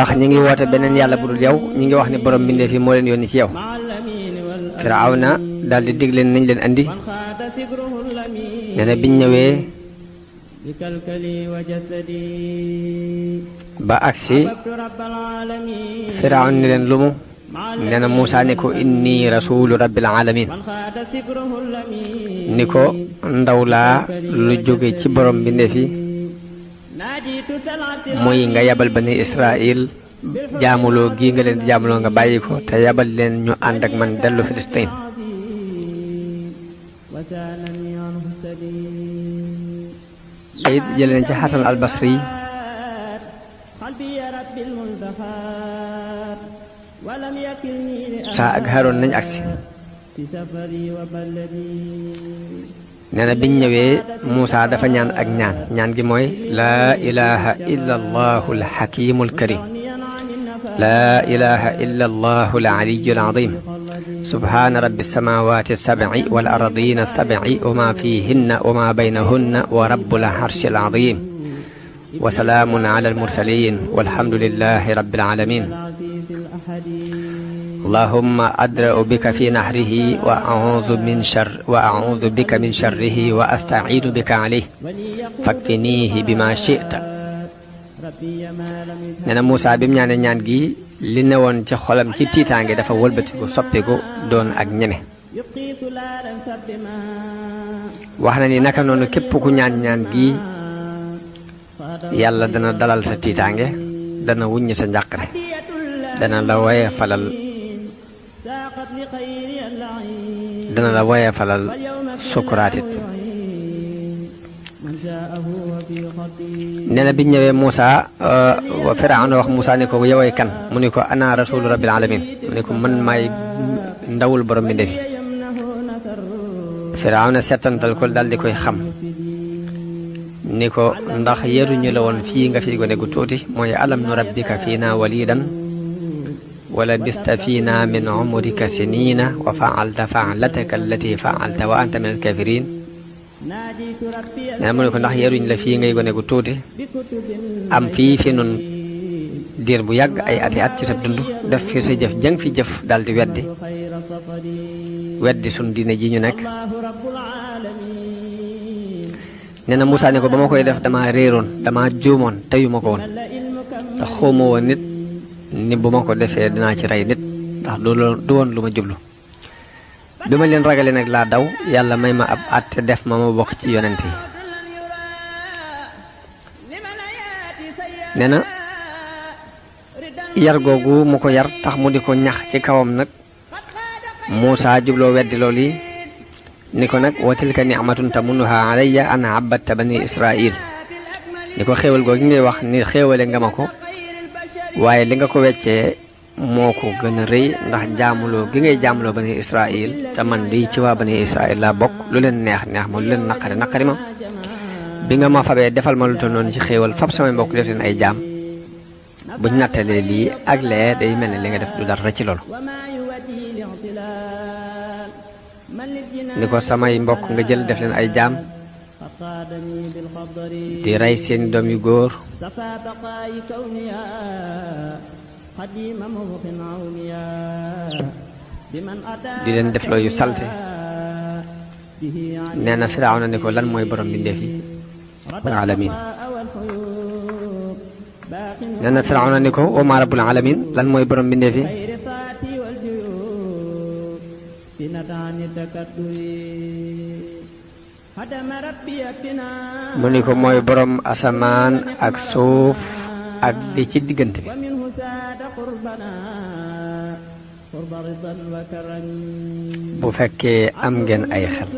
ndax ñi ngi woote beneen yàlla budul yow ñi ngi wax ni borom mbindee fi moo leen yónni ci yow. Firawna daal di dig leen nañ leen andi nee na biñ ñëwee ba agsi Firawna ni leen lumu nee na Muusaa ne ko inni rasulu rabbil alamin ni ko ndaw laa lu jóge ci borom mbindee fi muy nga yabal bani Israil jaamuloo gii nga leen di jaamuloo nga bàyyi ko te yabal leen ñu ànd ak man dellu Filistin ayit jële nañ ci Xasan al Basri saa ak Haroon nañ agsi nee na biñ ñëwee Muusaa dafa ñaan ak ñaan gi mooy laa ilaha illa allahu alxakimu alkarim laa ilaha illa allahu alaliyu alazim subhaana rabbi alsamawati alsabci wal ardina alsabci wa ma fihinna wa ma baynahunna wa rabbul arshi alazim wa salaamun ala almursalin walhamdulillahi rabbil alamin allahumma adra'u bika fi nahrihi wa a'udhu bika min sharrihi wa asta'iinu bika alayhi fakfinihi bima shi'ta nee na Muusaa bi mu ñaanee ñaan gi li newoon ci xolam ci tiitaange dafa wëlbatiku soppiku doon ak ñeme wax na ni naka noonu képp ku ñaan gi yàlla dana dalal sa tiitaange dana wuññi sa njàqare dana la woye falal sukuraatit nee na biñ ñëwee Muusaa Firawna wax Muusaa ne ko yoway kan mu ni ko ana rasulu rabbil alamin mu ni ko man maay ndawul borom mi ndefi Firawna settantal ko dal di koy xam ni ko ndax yeruñu la woon fii nga fi gone gu tuuti mooy alam nu rabbika fiina walidan wala bista fiina min umrika sinina wa faalta faalataka allati faalta wa anta min alkafirin nee mu ne ko ndax yeruñ la fii ngay gone gu tuuti am fii fi nun diir bu yàgg ay ati at ci sa dund def fi sa jëf jëng fi jëf daal di weddi sun diine ji ñu nekk nee na Muusaa ne ko ba ma koy def dama réeroon dama juumoon teyuma ko woon te xawma woon nit ni bu ma ko defee dinaa ci rey nit ndax du woon lu ma jublu bi ma leen ragale nag laa daw yàlla may ma ab àtte def ma bokk ci yonent yi nee na yar googu mu ko yar tax mu di ko ñax ci kawam nag Muusaa jubloo weddi loolu yi ni ko nag wa tilka ni'matun tamunnuha alayya an abadta bani Israil ni ko xéewal googu ngay wax ni xéewale nga ma ko waaye li nga ko weccee moo ko gën a rëy ndax jaamuloo gi ngay jaamuloo bani Israil te man di ci waa bani Israil laa bokk lu leen neex ma lu leen naqari ma bi nga ma fabee defal ma lu toll noonu ci xéewal fab samay mbokk def leen ay jaam buñ nattalee lii ak lee day mel ne li nga def du dara ci loolu ni ko samay mbokk nga jël def leen ay jaam di rey seen doom yu góor di leen def loo yu salte nee na Firawna ni ko lan mooy borom mbindeef yi rabbul alamin nee na Firawna ni ko wa ma rabbul alamin lan mooy borom mbindeef yi mu ni ko mooy borom asamaan ak suuf ak li ci diggante bi bu fekkee am ngeen ay xel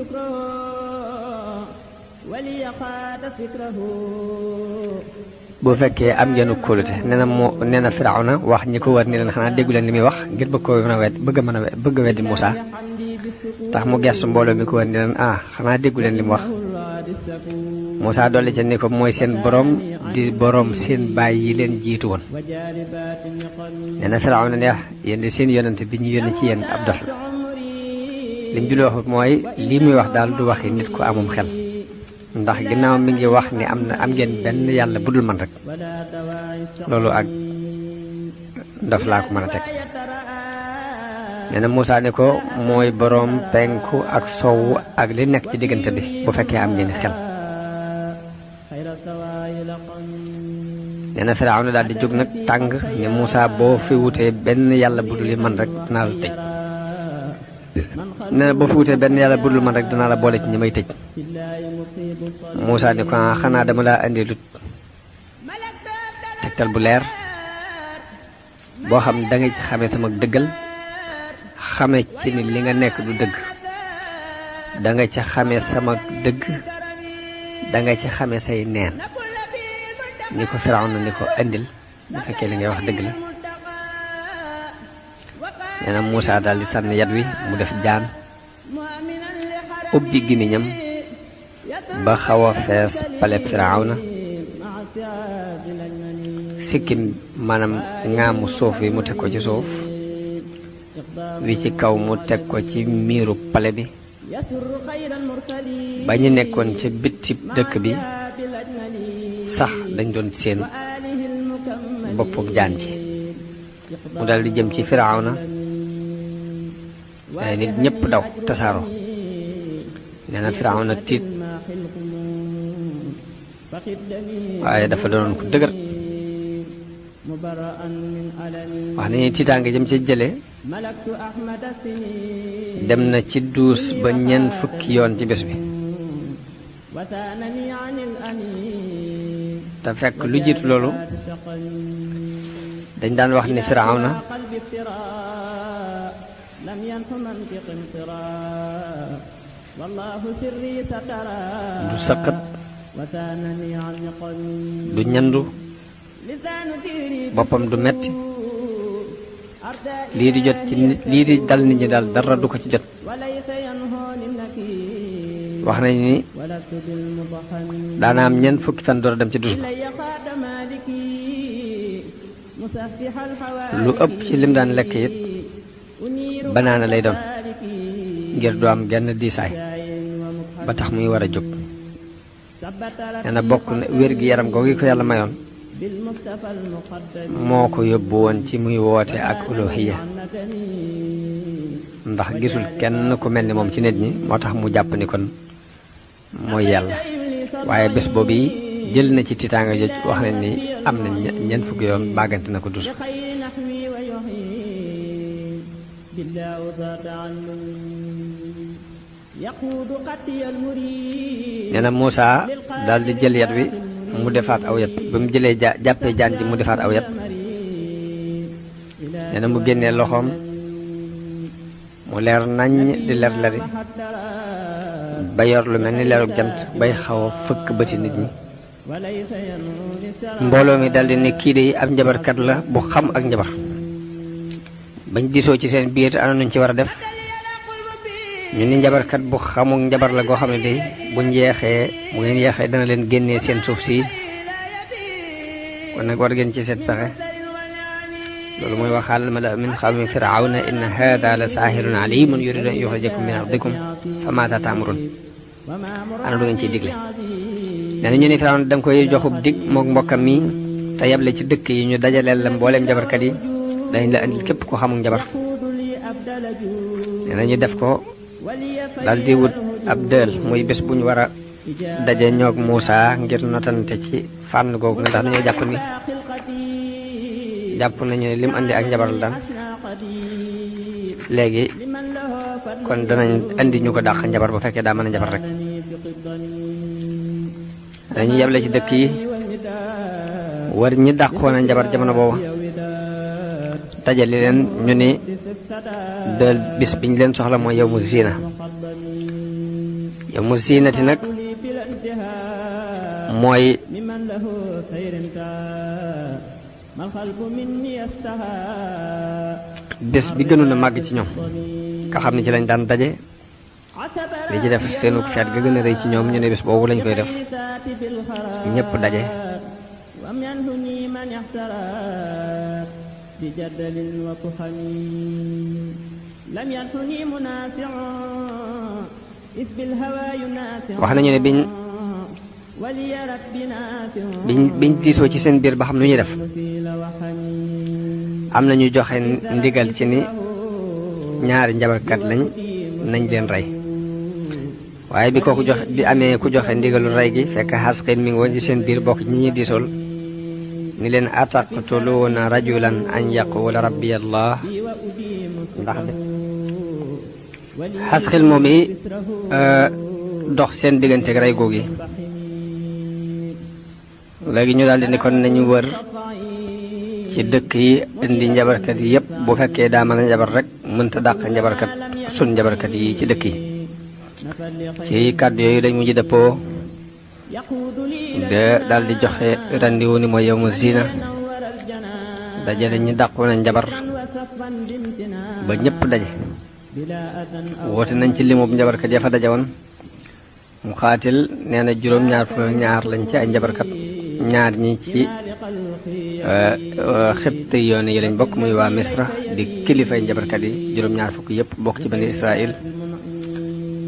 bu fekkee am ngeen kóolute nee na Firawna wax ñi ko war ni leen xanaa déggu leen li muy wax ngir bëgg a weddi Muusaa tax mu gestu mbooloo mi ko war ni leen xanaa déggu leen li mu wax Muusaa dolli ca ni ko mooy seen borom di borom seen baay yi leen jiitu woon nee na Firawna ne yéen di seen yonent bi ñu yónni ci yéen ab dof la lim julli wax mooy lii muy wax daal du waxi nit ko amum xel ndax ginnaaw mi ngi wax ni am ngeen benn yàlla budul man rek loolu ak ndof laa ko mën a teg nee na Muusaa ne ko mooy boroom penku ak sowwu ak li nekk ci diggante bi bu fekkee am ngeen xel nee na Firawna daal di jóg nag tàng ne Muusaa boo fi wutee benn yàlla budul man rek danaa la tëj nee na boo fi wutee benn yàlla budul man rek danaa la boole ci ñi may tëj Muusaa ne ko xanaa dama laa indi lu tegtal bu leer boo xam da nga ci xamee sama dëggal xame ci ni li nga nekk du dëgg da nga ci xamee sama dëgg da nga ci xamee say neen ni ko Firawna ni ko andil bu fekkee li ngay wax dëgg la nee na Muusaa daal di sànni yat wi mu def jaan ubbi gémmiñam ba xaw a fees paleb Firawna sikkim maanaam ŋaamu suuf wi mu teg ko ci suuf wi ci kaw mu teg ko ci miiru pale bi ba ñu nekkoon ca bitti dëkk bi sax dañ doon seen boppu jaan ci mu dal di jëm ci Firawna ay nit ñëpp daw tasaaroo nee na Firawna tiit waaye dafa doonoon ko dëgër wax nañu tiitaange jëm ci jële dem na ci duus ba ñeent fukki yoon ci bés bi te fekk lu jiitu loolu dañ daan wax ni Firawna du sëqat du ñandu boppam du metti lii di jot ci nit lii di dal nit ñi daal dara du ko ci jot wax nañ ni daana am ñeent fukki fan door a dem ci dus ba lu ëpp ci lim daan lekk it banaana lay doon ngir du am genn diisaay ba tax muy war a jóg nee na bokk na wér gi yaram googu ko yàlla mayoon moo ko yóbbu woon ci muy woote ak uluhiyya ndax gisul kenn ku mel ni moom ci nit ñi moo tax mu jàpp ni kon mooy yàlla waaye bés boobu yi jël na ci tiitaanga joj wax nañ ni am na ñeent fukki yoon bàggante na ko dus nee na Muusaa daal di jël yat wi mu defaat aw yat ba mu jëlee jàppee jaan ji mu defaat aw yat nee na mu génnee loxoom mu leer nañ di leer leri ba yor lu mel ni leerug jant bay xaw a fëkk bëti nit ñi mbooloo mi daldi ne kii de ab njabarkat la bu xam ak njabar bañ diisoo ci seen biir ana nuñ ci war a def ñu ni njabarkat bu xamuk njabar la goo xam ne day bu ngeen yeexee dana leen génnee seen suuf si kon nag war ngeen ci seet pexe loolu mooy waxaal mala min qawmi firawna inna hada la saahirun alimun yuridu an yuxrijakum min ardikum fa maata taamurun ana du ngeen ciy digle nee na ñu ni Firawna danga koy joxub dig mook mbokkam mi te yable ci dëkk yi ñu dajaleel la mbooleem njabarkat yi dañ la andil képp ko xamul njabar nee na ñu def ko dal di wut ab dël muy bés bu ñu war a daje ñoog Muusaa ngir notante ci fànn googu ndax dañoo jàpp nañu ne lim andi ak njabar la daan léegi kon danañ andi ñu ko dàq njabar bu fekkee daa mën a njabar rek dañuy yeble ci dëkk yi war ñi dàqoon a njabar jamono boobu dajale leen ñu ni dël bis biñ leen soxla mooy yow mu ziina yow mu ziinati nag mooy bés bi gënoon a màgg ci ñoom nga xam ne ci lañ daan daje li ci def seenu feet ga gën a rëy ci ñoom ñu ne bés boobu lañ koy def ñëpp daje wax nañu ne biñ diisoo ci seen biir ba xam lu ñuy def am na ñu joxe ndigal ci ni ñaari njabarkat lañ nañ leen rey waaye bi kooku joxe bi amee ku joxe ndigalu rey gi fekk Xasqiil mi ngi woon ci seen biir bokk ñi ñuy diisool ni leen ataqtuluuna rajulan an yaqula rabbi allah ndax de Xasqiil moom yi dox seen diggante rey googi léegi ñu daal di ni kon nañu wër ci dëkk yi indi njabarkat yi yépp bu fekkee daa mën a njabar rek mënta dàq njabarkat sun njabarkat yi ci dëkk yi ci kàddu yooyu dañ mujj dëppoo de daal di joxe rendez-vous ni mooy yawmu zina dajale ñi dàqoon a njabar ba ñëpp daje woote nañ ci limub njabarkat ya fa daje woon mu xaatil nee na juróom-ñaar fukk ñaar lañ ci ay njabarkat ñaar ñi ci xibti yoon yi lañ bokk muy waa Misra di kilifay njabarkat yi juróom-ñaar fukk yëpp bokk ci bani Israël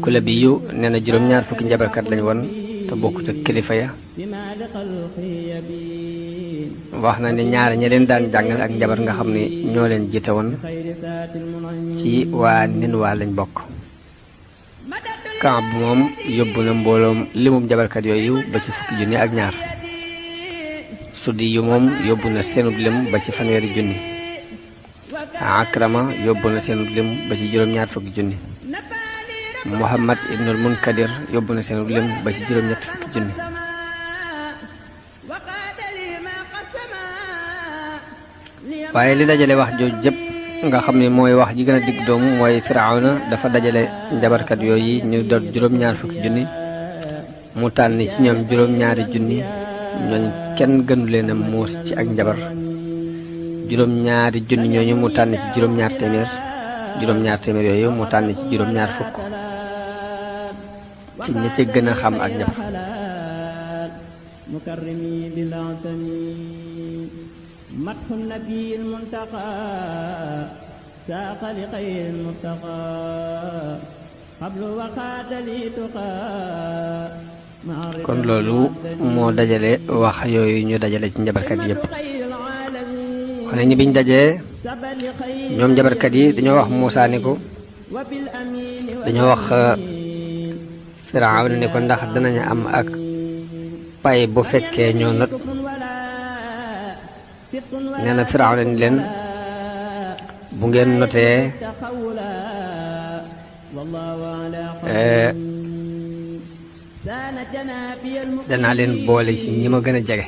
Kulabiyu nee na juróom-ñaar fukki njabarkat lañ woon te bokkut ak kilifa ya wax na ni ñaar ñi leen daan jàngal ak njabar nga xam ni ñoo leen jiite woon ci waa Ninwa lañ bokk Kaab moom yóbbu na mbooloom limum njabarkat yooyu ba ci fukki junni ak ñaar Suddi yu moom yóbbu na seenub lim ba ci fanweeri junni Akrama yóbbu na seenub lim ba ci juróom-ñaar fukki junni Muhammad ibnul Munkadir yóbbu na seenub lim ba ci juróom-ñett fukki junni waaye li dajale wax jooju jëpp nga xam ne mooy wax ji gën a digg doomu mooy Firawna dafa dajale njabarkat yooyu ñu doon juróom-ñaar fukki junni mu tànn ci ñoom juróom-ñaari junni ñooñ kenn gënu leen a muus ci ak njabar juróom-ñaari junni ñooñu mu tànn ci juróom-ñaar téeméer yooyu mu tànn ci juróom-ñaar fukk ci ñi ci gën a xam ak njabar مدح النبي المنتقى ساق لخير المرتقى قبل وقات لي تقى kon loolu moo dajale wax yooyu ñu dajale ci njabarkat yi yëpp kon ñi biñ dajee ñoom njabarkat yi dañoo wax Muusaa ni ko dañoo wax Firawna ni ko ndax danañu am ak pay bu fekkee ñoo not nee na Firawna ni leen bu ngeen notee danaa leen boole ci ñi ma gën a jege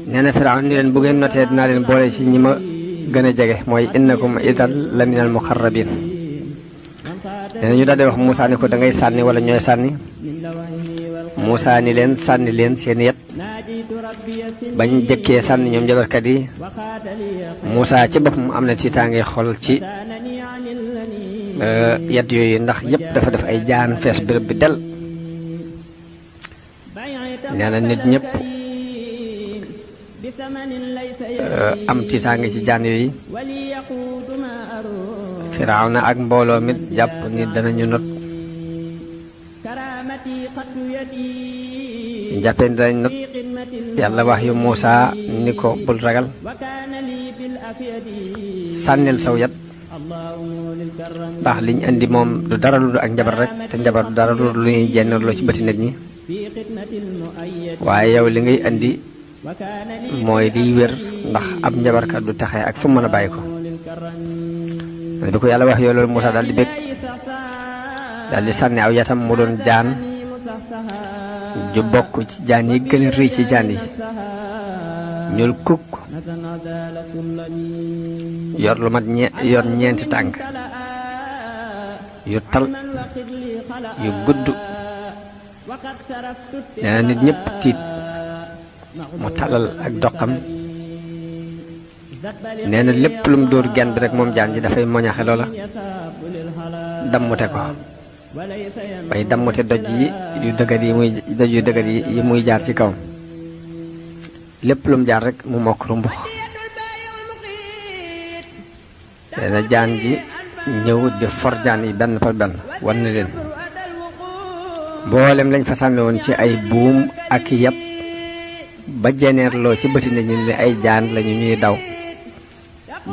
nee na Firawna ni leen bu ngeen notee dinaa leen boole ci ñi ma gën a jege mooy innakum idan la minal muqarrabin nee na ñu daal di wax Muusaa ni ko da ngay sànni wala ñooy sànni Muusaa ni leen sànni leen seen yet bañ jëkkee sànni ñoom njabarkat yi Muusaa ci boppam am na tiitaange xol ci yet yooyu ndax yëpp dafa def ay jaan fees béréb bi del nee na nit ñëpp am tiitaange ci jaan yooyu Firawna ak mbooloo mi jàpp ni danañu not jàppee danañ not yàlla wax yu Muusaa ni ko bul ragal sànnil saw yat ndax liñ indi moom du dara lu ak njabar rek te njabar du dara lu ñuy jennloo ci bëti nit ñi waaye yow li ngay indi mooy liy wér ndax ab njabarkat du taxee ak fu mën a bàyyi ko bi ko yàlla wax yoo loolu Muusaa daal di bég daal di sànni aw yatam mu doon jaan ju bokk ci jaan yi gën a rëy ci jaan yi ñuul kukk yor lu mat yor ñeenti tànk yu tal yu gudd nee na nit ñëpp tiit mu talal ak doxam nee na lépp lu mu dóor genn bi rek moom jaan ji dafay moñaxe loola dammute ko bay dammute doj yu dëgër yi muy jaar ci kawam lépp lu mu jaar rek mu mokk rumbux nee na jaan ji ñëw di for jaan yi benn par benn wan na leen mboolem lañ fa sànni woon ci ay buum ak yàpp ba jeneerloo ci bëti nit ñi ne ay jaan lañu ñuy daw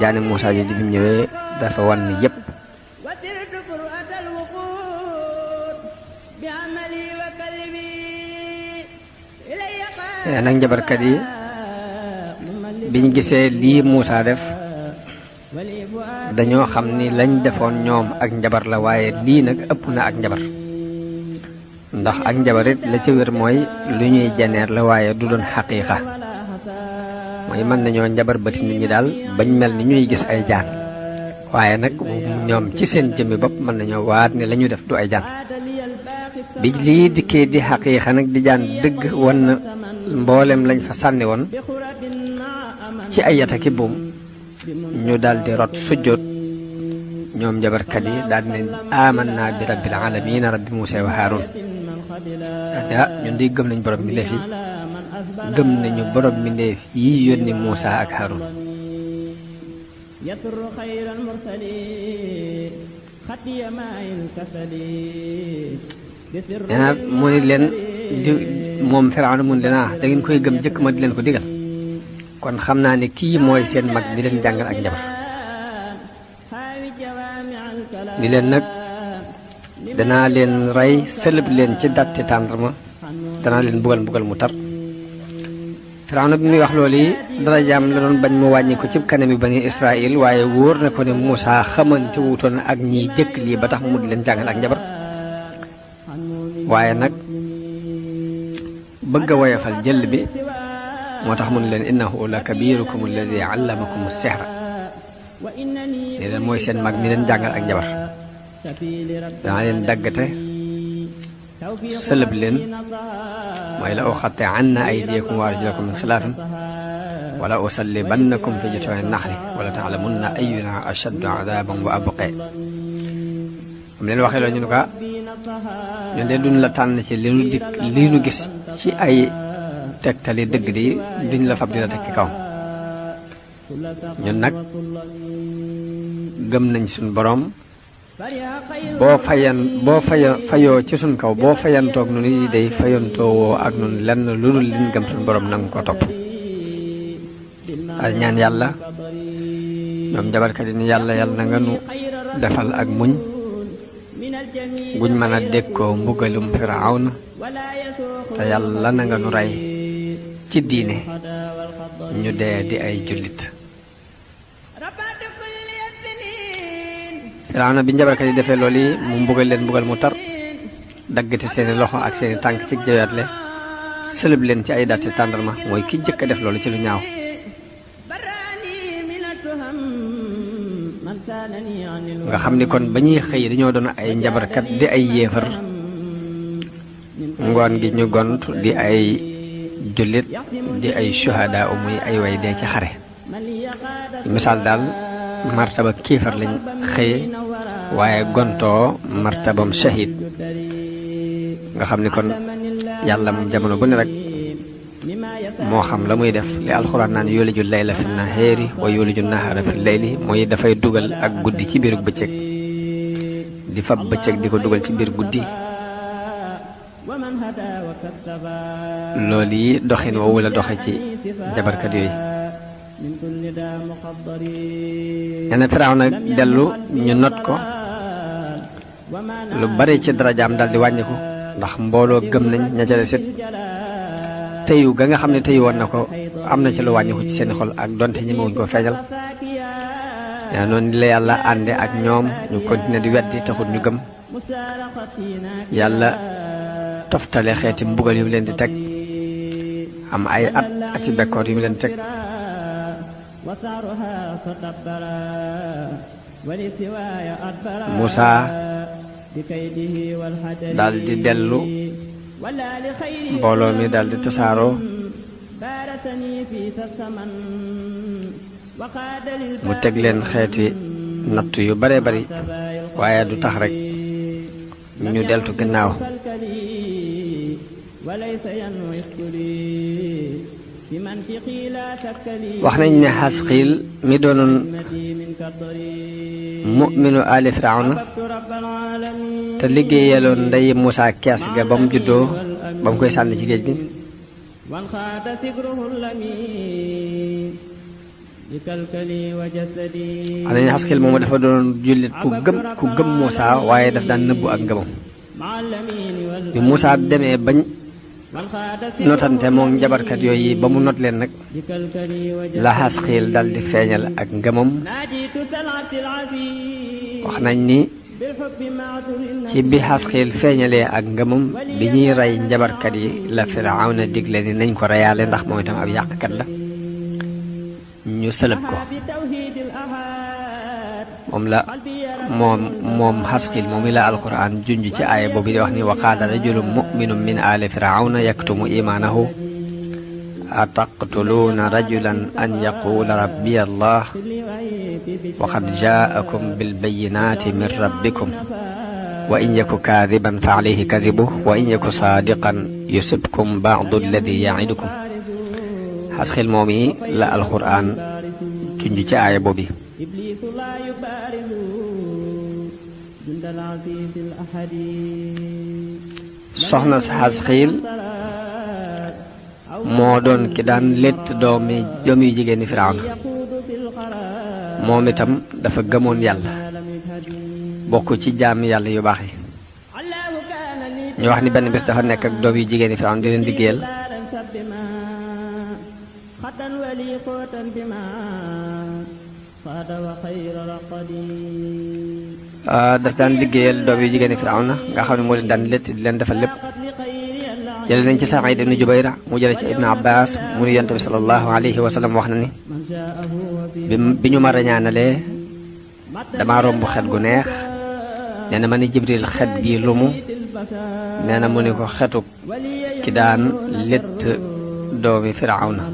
jaani Muusaa ji bi mu ñëwee dafa wan yépp nag njabarkat yi biñ gisee lii Muusaa def dañoo xam ni lañ defoon ñoom ak njabar la waaye lii nag ëpp na ak njabar ndax ak njabarit la ci wér mooy lu ñuy janeer la waaye du doon xaqiiqa mooy mën nañoo njabar bëti nit ñi daal bañ mel ni ñuy gis ay jaan waaye nag ñoom ci seen jëmmi bopp mën nañoo waat ne la ñu def du ay jaan bi lii dikkee di xaqiiqa nag di jaan dëgg wan na mboolem lañ fa sànni woon ci ay yata ki buum ñu daal di rot sujjóot ñoom njabarkat yi daal ne amanna bi rabbil alamin rabbi Muusaa wa Haaruun ñun di gëm nañ borom mbindeef yi gëm nañu borom mbindeef yi yónni Muusaa ak Haaruun nee na mu ni leen di moom Firawna mun leen da ngeen koy gëm jëkk ma di leen ko digal kon xam naa ne kii mooy seen mag di leen jàngal ak njabar ni leen nag danaa leen rey sëlëb leen ci datti tàndarma danaa leen mbugal mu tar Firawna bi muy wax loolu yi dara jaam la doon bañ mu wàññi ko ci kanami bani Israël waaye wóor na ko ne Muusaa xamante wutoon ak ñiy jëkk lii ba tax mu di leen jàngal ak njabar waaye nag bëgg a woyofal jël bi moo tax mu ne leen innahu la kabirukum alladi allamakum as-sihra ne leen mooy seen mag mi leen jàngal ak njabar danaa leen daggate sëlëb leen mooy la uxatte anna aydiyakum wa arjulakum min xilaafin wala usallibannakum fi jutuuni naxli wala taalamunna ayyuna ashaddu adaban wa abqaa am leen waxee loolu ñu ne ko ñun de duñ la tànn ci li nu gis ci ay tegtali dëgg di duñ la fab di la teg ci kaw ñun nag gëm nañ suñ boroom boo fayoo ci suñ kaw boo fayantoog nu ni day fayantoowoo ak nun lenn lu dul liñ gëm suñ boroom nanga ko topp al ñaan yàlla ñoom jabarkat yi ni yàlla na nga nu defal ak muñ guñ mën a dékkoo mbugalum Firawna te yàlla na nga nu rey ci diine ñu dee di ay jullit Firawna bi njabarkat yi defee loolu yi mu mbugal leen mbugal mu tar daggate seeni loxo ak seeni tànk ci jaweetle sëlëb leen ci ay datti tàndarma mooy ki jëkk a def loolu ci lu ñaaw nga xam ni kon ba ñuy xëy dañoo doon ay njabarkat di ay yéefar ngoon gi ñu gont di ay jullit di ay shuhada muy ay way dee ci xare misaal daal martaba kiifar lañ xëye waaye gontoo martabam shahid nga xam ni kon yàlla moom jamono bu ne rek moo xam la muy def li alxuraan naan yuliju layla fi nahaari wa yuliju nahaara fi layli mooy dafay dugal ak guddi ci biir bëccëg di fab bëccëg di ko dugal ci biir guddi loolu yi doxin woowu la doxe ci jabarkat yooyu nee na Firawna dellu ñu not ko lu bari ci darajaam daal di wàññiku ndax mbooloo gëm nañ ña ca desit tëyu ga nga xam ne tëyu woon na ko am na ci lu wàññiku ci seen xol ak donte ñemewuñ ko feeñal yaa noonu la yàlla ànde ak ñoom ñu continuer di weddi taxul ñu gëm yàlla toftale xeeti mbugal yu mu leen di teg am ay ati bekkoor yu mu leen di teg Muusaa daal di dellu mbooloo mi daal di tasaaroo mu teg leen xeeti natt yu bare bari waaye du tax rek ñu deltu gannaaw wax nañ ne Xasqiil mi doonoon mu'minu ali firawna te liggéeyaloon ndey Muusaa kees ga ba mu juddoo ba mu koy sànni ci géej gi wax nañ ne Xasqiil moomu dafa doon jullit ku gëm Muusaa waaye daf daan nëbbu ak ngëmam bi Muusaa demee bañ notante moom njabarkat yooyu ba mu not leen nag la Xasqiil dal di feeñal ak ngëmam wax nañ ni ci bi Xasqiil feeñalee ak ngëmam bi ñuy rey njabarkat yi la Firawna digle ni nañ ko reyaale ndax moom itam ab yàqkat la ñu sëlëb ko moom Xasqiil moom la alquran junj ci aaya boobu di wax ni wa qaala rajulun mu'minun min aali firawna yaktumu imaanahu ataqtuluuna rajulan an yaquula rabbiya allah wa qad jaakum bilbayinaati min rabbikum wa in yaku kaadiban fa alayhi kadibuhu wa in yaku saadiqan yusibkum ba'du alladi ya'idukum Xasqiil moom yi la alquran junj ci aaya boobu soxna si Xasqiil moo doon ki daan létt doom yu jigéen ñi Firawna moom itam dafa gëmoon yàlla bokk ci jaami yàlla yu baax yi ñu wax ni benn bés dafa nekk ak doom yu jigéen ñi Firawna di leen liggéeyal daf daan liggéeyal doom yu jigéen ñi Firawna nga xam ne moo leen daan létt di leen defal lépp jële nañ ci Saïd ibn Jubayr mu jële ci Ibn Abbas mu ni Yonent bi sallallahu alayhi wa sallam wax na ni bi ñu ma rañaanalee dama romb xet gu neex nee na ma ni Jibril xet gi lumu nee na mu ni ko xetuk ki daan létt doomi Firawna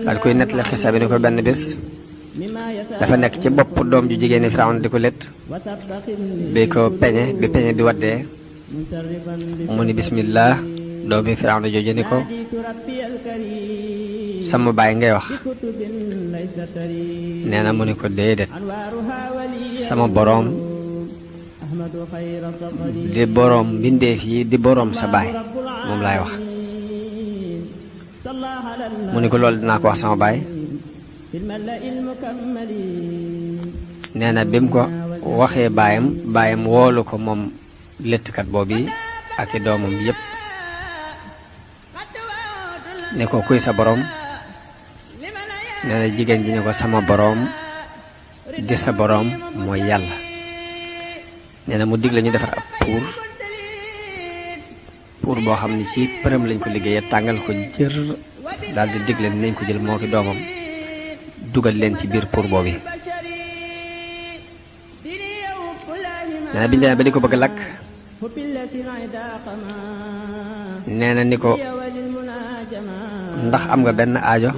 daal koy nettali xisa bi ni ko benn bés dafa nekk ci bopp doom ju jigéen ñi Firawna di ko létt bi peñe bi waddee mu ni bismillah doomi Firawna jooju ni ko sama baay ngay wax nee na mu ni ko déedéet sama boroom di boroom mbindeef yi di boroom sa baay moom laay wax mu ni ko loolu dinaa ko wax sama baay nee na bi mu ko waxee baayam woolu ko moom léttkat boobu ak i doomam yépp ne ko kuy sa boroom nee na jigéen ji ne ko sama boroom di sa boroom mooy yàlla nee na mu digle ñu defar ab pour boo xam ne ci përëm lañ ko liggéeyee tàngal ko jër daal di digle nañ ko jël moo ki doomam dugal leen ci biir pour boobu nee na biñu demee ba di ko bëgg lakk nee na ni ko ndax am nga benn aajo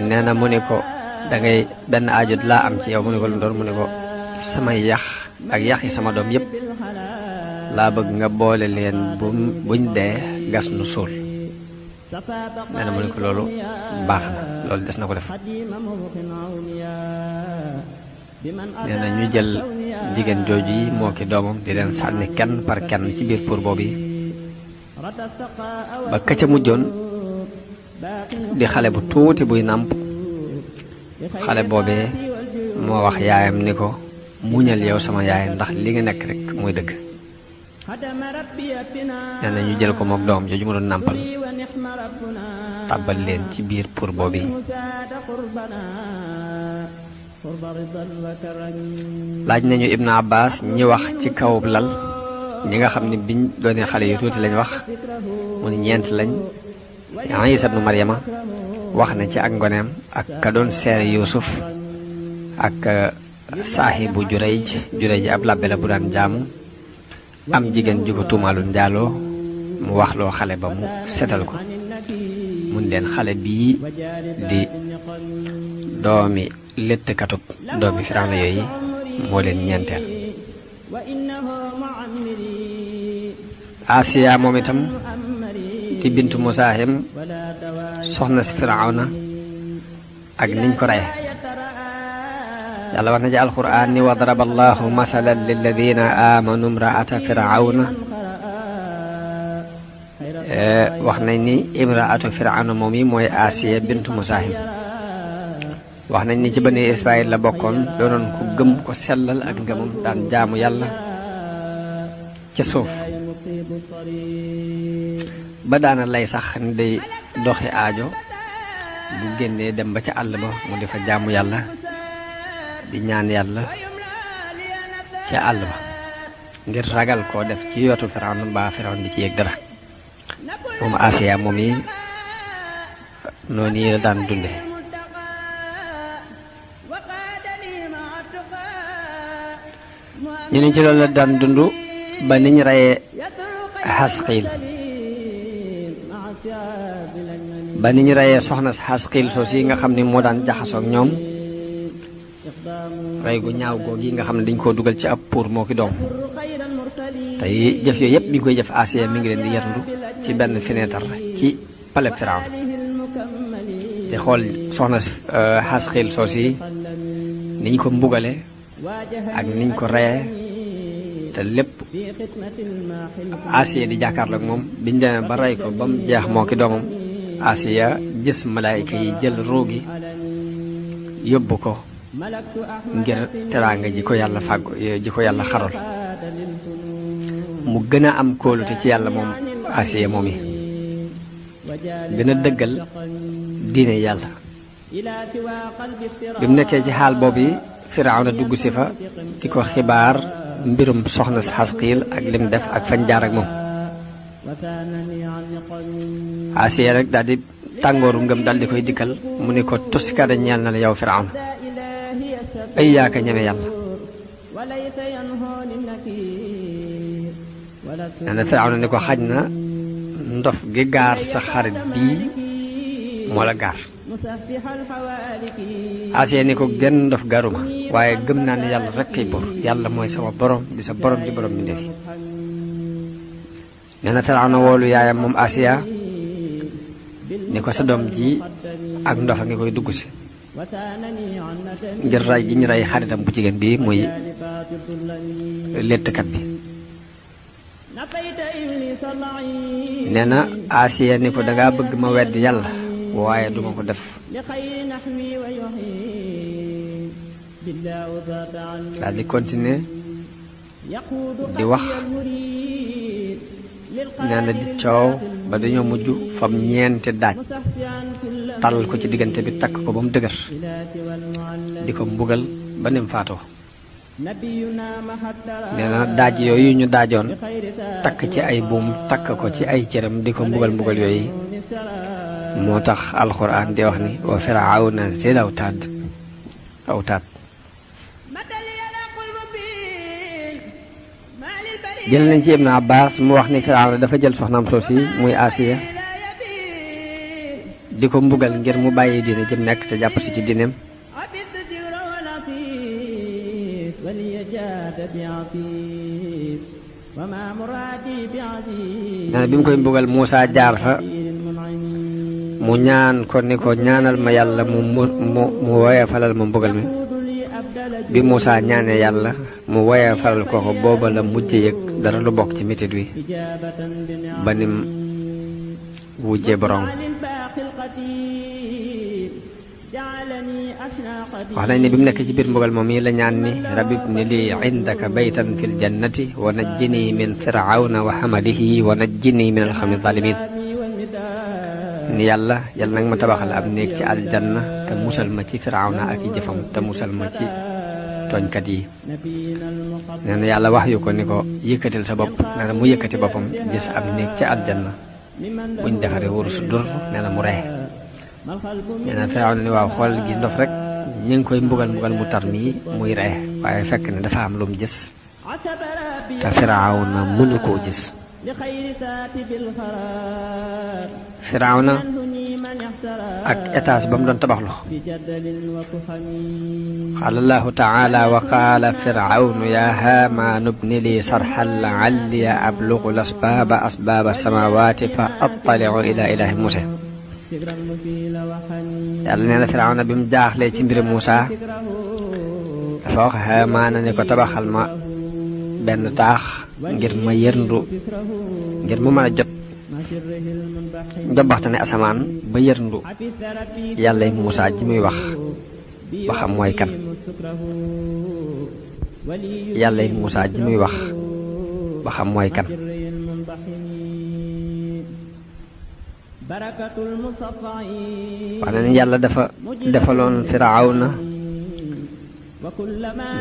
nee na mu ni ko dangay benn aajo laa am ci yow mu ni ko lu doon mu ni ko samay yax ak yax yi sama doom yépp laa bëgg nga boole leen buñ dee gas nu suul nee na mu ni ko loolu baax na loolu des na ko def nee na ñu jël jigéen jooju yi moo ki doomam di leen sànni kenn par kenn ci biir pour boobu yi ba ka ca mujjoon di xale bu tuuti buy nàmp xale boobee moo wax yaayam ni ko muñal yow sama yaay ndax li nga nekk rek mooy dëgg nee na ñu jël ko mook doom jooju mu doon nàmpal tàbbal leen ci biir pour boobu laaj nañu Ibn Abbas ñi wax ci kaw lal ñi nga xam ne biñ doonee xale yu tuuti lañ wax mu ni ñeent lañ Isa ibnu Maryama wax na ci ak ngoneem ak ka doon seere Yuusuf ak saahibu Jurayj ab labbe la bu daan jaamu am jigéen ju ko tuumaalu njaaloo mu wax loo xale ba mu setal ko mun leen xale bii di doomi léttkatub doomi Firawna yooyu moo leen ñeenteel Asiya moom itam di bintu Musaahim soxna si Firawna ak niñ ko reye yàlla wax na ci alquran ni wa daraba allahu masalan lilladina amanu imraata firawna wax nañ ni imraatu firawna moom yi mooy Asiya bintu Musaahim wax nañ ni ci bani Israël la bokkoon doonoon ko gëm ko sellal ak ngëmam daan jaamu yàlla ca suuf ba daana lay sax ni day doxi aajo bu génnee dem ba ca àll ba mu di fa jaamu yàlla di ñaan yàlla ca àll ba ngir ragal koo def ci yootu Firawna ba Firawna di ci yëg dara moom Asiya moom yi noonu yi la daan dunde ñu ne ci loolu la daan dund ba niñ reyee Xasqiil ba niñ reyee soxna Xasqiil soos yi nga xam ne moo daan jaxasoog ñoom rey gu ñaaw googu yi nga xam ne dañ koo dugal ci ab pour moo ki doom tey jëf yooyu yëpp bi ñu koy jëf Asiya mi ngi leen di yërndu ci benn fenêtre ci palais Firawna te xool soxna Xasqiil soos yi niñ ko mbugale ak niñ ko reyee te lépp Asiya di jàkkaarloog moom biñ demee ba rey ko ba mu jeex moo ki doomam Asiya gis malaayika yi jël ruugi yóbbu ko ngir teraanga ji ko yàlla fàggu ji ko yàlla xarol mu gën a am kóolute ci yàlla moom Asiya moom yi gën a dëggal diine yàlla bi mu nekkee ci xaal boobu yi Firawna dugg si fa di ko xibaar mbirum soxna si Xasqiil ak lim def ak fañ jaar ak moom Asiya rek daal di tàngooru ngëm daal di koy dikkal mu ni ko tuskada ñeel na la yow Firawna ay yaaka ñeme yàlla nee na Firawna ni ko xaj na ndof gi gaar sa xarit bii moo la gaar Asiya ni ko genn ndof gaaruma waaye gëm naa ne yàlla rek kay bor yàlla mooy sama borom di sa borom di borom mi ndefi nee na Firawna woolu yaayam moom Asiya ni ko sa doom ji ak ndox a ngi koy dugg si ngir rey gi ñu rey xaritam bu jigéen bi muy léttkat bi nee na Asiya ni ko dangaa bëgg ma wedd yàlla waaye duma ko def daal di continuer di wax nee na di coow ba dañoo mujj fam ñeenti daaj tal ko ci diggante bi takk ko ba mu dëgër di ko mbugal ba nim faatoo nee na daaj yooyu ñu daajoon takk ci ay buum takk ko ci ay cëram di ko mbugal yooyu moo tax alxuraan di wax ni wa firawna zil awtaad jël nañ ci Ibn Abbas mu wax ni Firawna dafa jël soxnaam soosi muy Asiya di ko mbugal ngir mu bàyyi diine jëm nekk te jàpp si ci diineem nee na bi mu koy mbugal Muusa jaar fa mu ñaan ko ni ko ñaanal ma yàlla mu woyofalal ma mbugal mi bi Muusa ñaanee yàlla mu woyofalal ko ko booba la mujj yëg dara lu bokk ci metit wi ba nim wujjee borom wax nañ ni bi mu nekk ci biir mbugal moom yi la ñaan ni rabbi ibni lii indaka baytan fil jannati wa najjini min firawna wa hamadihi wa najjini min alxawmi zalimin ni yàlla nag ma tabaxal ab néeg ci aljanna te musal ma ci firawna ak i jëfam te musal ma ci tooñkat yi nee na yàlla wax yu ko ni ko yëkkatil sa bopp nee na mu yëkkati boppam gis ab néeg ci aljanna buñ defaree wurus dur nee na mu ree nee na Firawna ni waaw xool gi ndof rek ñu ngi koy mbugal mu tar mii muy ree waaye fekk ne dafa am lu mu gis te Firawna mënu koo gis Firawna ak étage ba mu doon tabaxlu qaala allahu taala wa qaala firawnu ya haamaanu bni li sarxan la'alli ablugu asbaaba samaawaati fa attali'u ila ilaahi Muusaa. yàlla nee na Firawna bi mu jaaxlee ci mbiri Muusaa dafa wax Haamaana ni ko tabaxal ma benn taax ngir ma yërndu ngir mu mën a jot njobbaxtane asamaan ba yërndu yàllay Muusaa ji muy wax ba xam mooy kan. yàllay Muusaa ji muy wax ba xam mooy kan. wax na ni yàlla dafa defaloon Firawna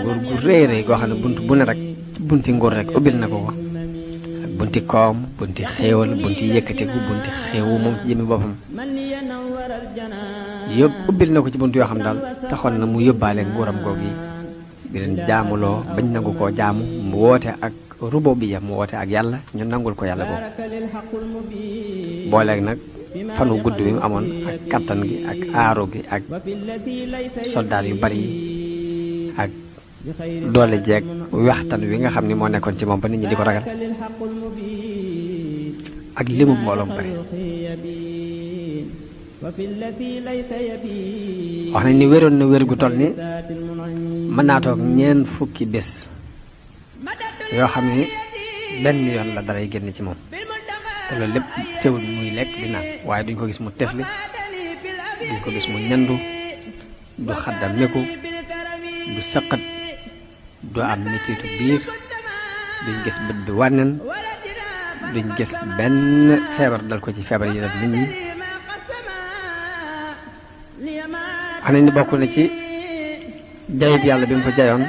nguur gu rëy rëy goo xam ne bunt bu ne rek bunti nguur rek ubbil na ko ak bunti koom bunti xéewal bunti yëkkatiku bunti xéewu moom ci jëmi boppam yëpp ubbil na ko ci bunt yoo xam daal taxoon na mu yóbbaale nguuram googu yi di leen jaamuloo bañ nangu koo jaamu mu woote ak rububiyya mu woote ak yàlla ñu nangul ko yàlla boobu booleeg nag fanu gudd bi mu amoon ak kattan gi ak aaru gi ak soldaar yu bari yi ak doole jeeg waxtaan wi nga xam ni moo nekkoon ci moom ba nit ñi di ko ragal ak limu mbooloom bari. wax nañ ni wéroon na wér gu toll ni mën naa toog ñeent fukki bés yoo xam ni benn yoon la daray génn ci moom te loolu lépp teewul muy lekk di naan waaye duñ ko gis mu tefli duñ ko gis mu ñandu du xaddam meku du sëqat du am mettitu biir duñ gis bët bi wànnen duñ gis benn feebar dal ko ci feebar yi dal nit ñi. wax nañ ni bokk na ci jayub yàlla bi mu ko jayoon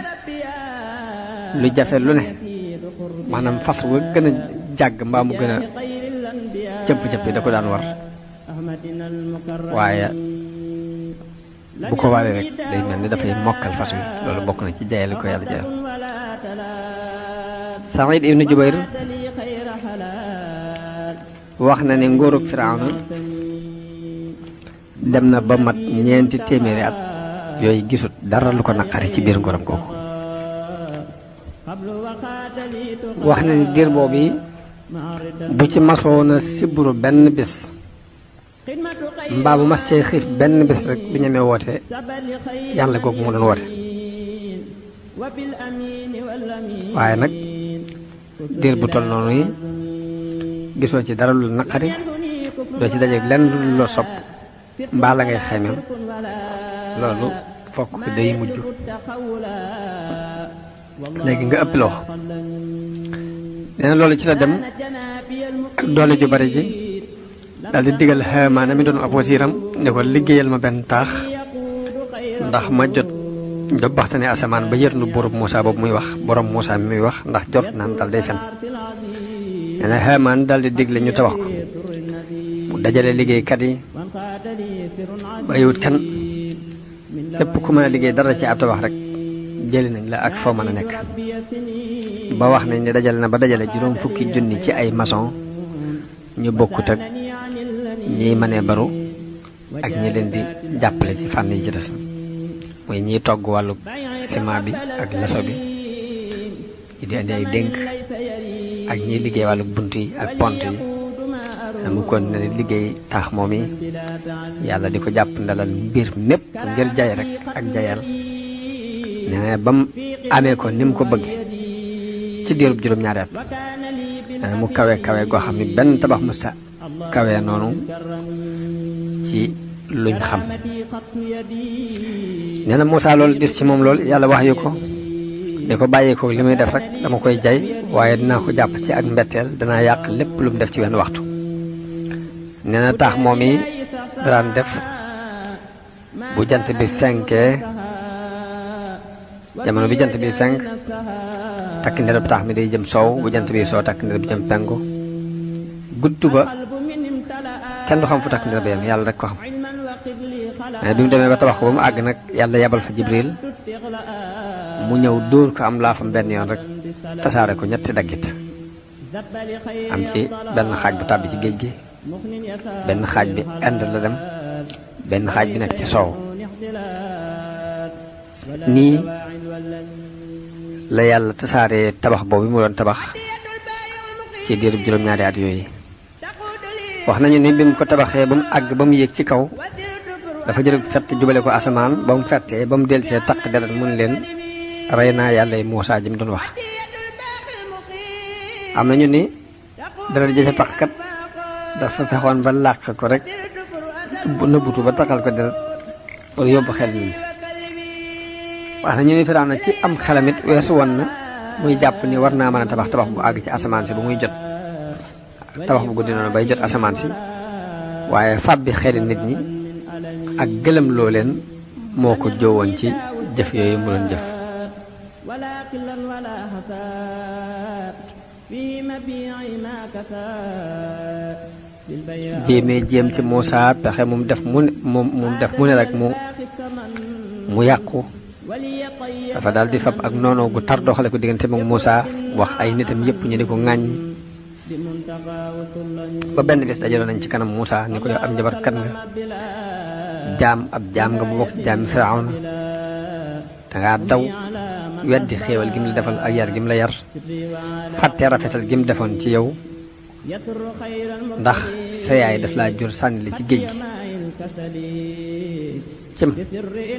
lu jafe lu ne maanaam fas wa gën a jàgg mbaa mu gën a cëpp-cëpp yi da ko daan war waaye bu ko waree rek day mel ni dafay mokkal fas wi loolu bokk na ci jayal ko yàlla jayal. Saïd ibnu Jubayr wax na ne nguurug Firawna dem na ba mat ñeenti téeméeri at yooyu gisut dara lu ko naqari ci biir nguuram googu. wax na ni diir boobu yi bu ci masoon a siburu benn bis mbaa bu mas cee xiif benn bis rek du ñemee woote yàlla googu mu doon woote. waaye nag diir bu toll noonu yi gisoo ci dara lu naqari doo ci dajeeg lenn lu la sopp mbaa la ngay xeymem loolu fokk day mujj léegi nga ëpp loo nee na loolu ci la dem ak doole ju bari ji daal di digal Haamaana mi doon ab wasiiram ne ko liggéeyal ma benn taax ndax ma jot njobbaxtane asamaan ba yërnu buurub Muusaa boobu muy wax borom Muusaa mi muy wax ndax jot naan dal day fen. nee na Haamaan daal di digle ñu tabax ko mu dajale liggéeykat yi bàyyiwut kenn lépp ku mën a liggéey dara ci ab tabax rek jëli nañ la ak foo mën a nekk ba wax nañ ne dajale na ba dajale juróom fukki junni ci ay maçon ñu bokkut ak ñiy mënee baru ak ñi leen di jàppale ci fànn yi ci des mooy ñiy togg wàllu ciment bi ak laso bi ñi di andi ay dénk ak ñiy liggéey wàllu bunt yi ak pont yi mu kon ne liggéey taax moom yi yàlla di ko jàpp ndalal mbir mépp ngir jay rek ak jayal nee na ba mu amee ko ni mu ko bëgg ci diirub juróom-ñaari at mu kawe kawe goo xam ni benn tabax musta kawe noonu ci luñ xam. nee na Muusaa loolu dis ci moom lool yàlla wax yu ko di ko bàyyi ko li muy def rek dama koy jay waaye dinaa ko jàpp ci ak mbetteel danaa yàq lépp lu mu def ci wenn waxtu. nee na taax moom yi daan def bu jant bi fenkee jamono bi jant bi fenk takk ndereb taax mi day jëm soow bu jant bi soo takk ndereb jëm penku gudd ba kenn du xam fu takk ndereb yam yàlla rek ko xam. mais bi mu demee ba tabax ko ba mu àgg nag yàlla yabal fa Jibril mu ñëw dóor ko am laafam benn yoon rek tasaare ko ñetti daggit am ci benn xaaj bu tàbbi ci géej gi benn xaaj bi Inde la dem benn xaaj bi nekk ci soow nii la yàlla tasaare tabax boobu mu doon tabax ci diirub juróom-ñaari at yooyu wax nañu ni bi mu ko tabaxee ba mu àgg ba mu yéeg ci kaw dafa jël fett jubale ko asamaan ba mu fettee ba mu dellusee taq deret mun leen rey naa yàlla yi Muusaa ji mu doon wax am nañu ni deret ja ca taq kat dafa fexoon ba làq ko rek nëbbutu ba taqal ko deret wala yóbbu xel nit ñi wax nañu ni Firawna ci am xelamit weesu woon na muy jàpp ni war naa mën a tabax bu àgg ci asamaan si ba muy jot tabax bu guddi noonu bay jot asamaan si waaye fab bi xeli nit ñi ak gëlëm loo leen moo ko jóowoon ci jëf yooyu mu doon jëf jéem ci Muusaa pexe mu def mu ne rek mu yàqu dafa daal di fab ak noonu gu tar doxale ko diggante moom Muusaa wax ay nitam yépp ñu di ko ŋàññ ba benn bis dajaloon nañ ci kanam Muusaa ni ko yow ab njabarkat nga ab jaam nga bu bokk jaami Firawna dangaa daw weddi xéewal gi mu la defal ak yar gi mu la yar fàtte rafetal gi mu defoon ci yow ndax sa yaay daf laa jur sànni li ci géej gi cim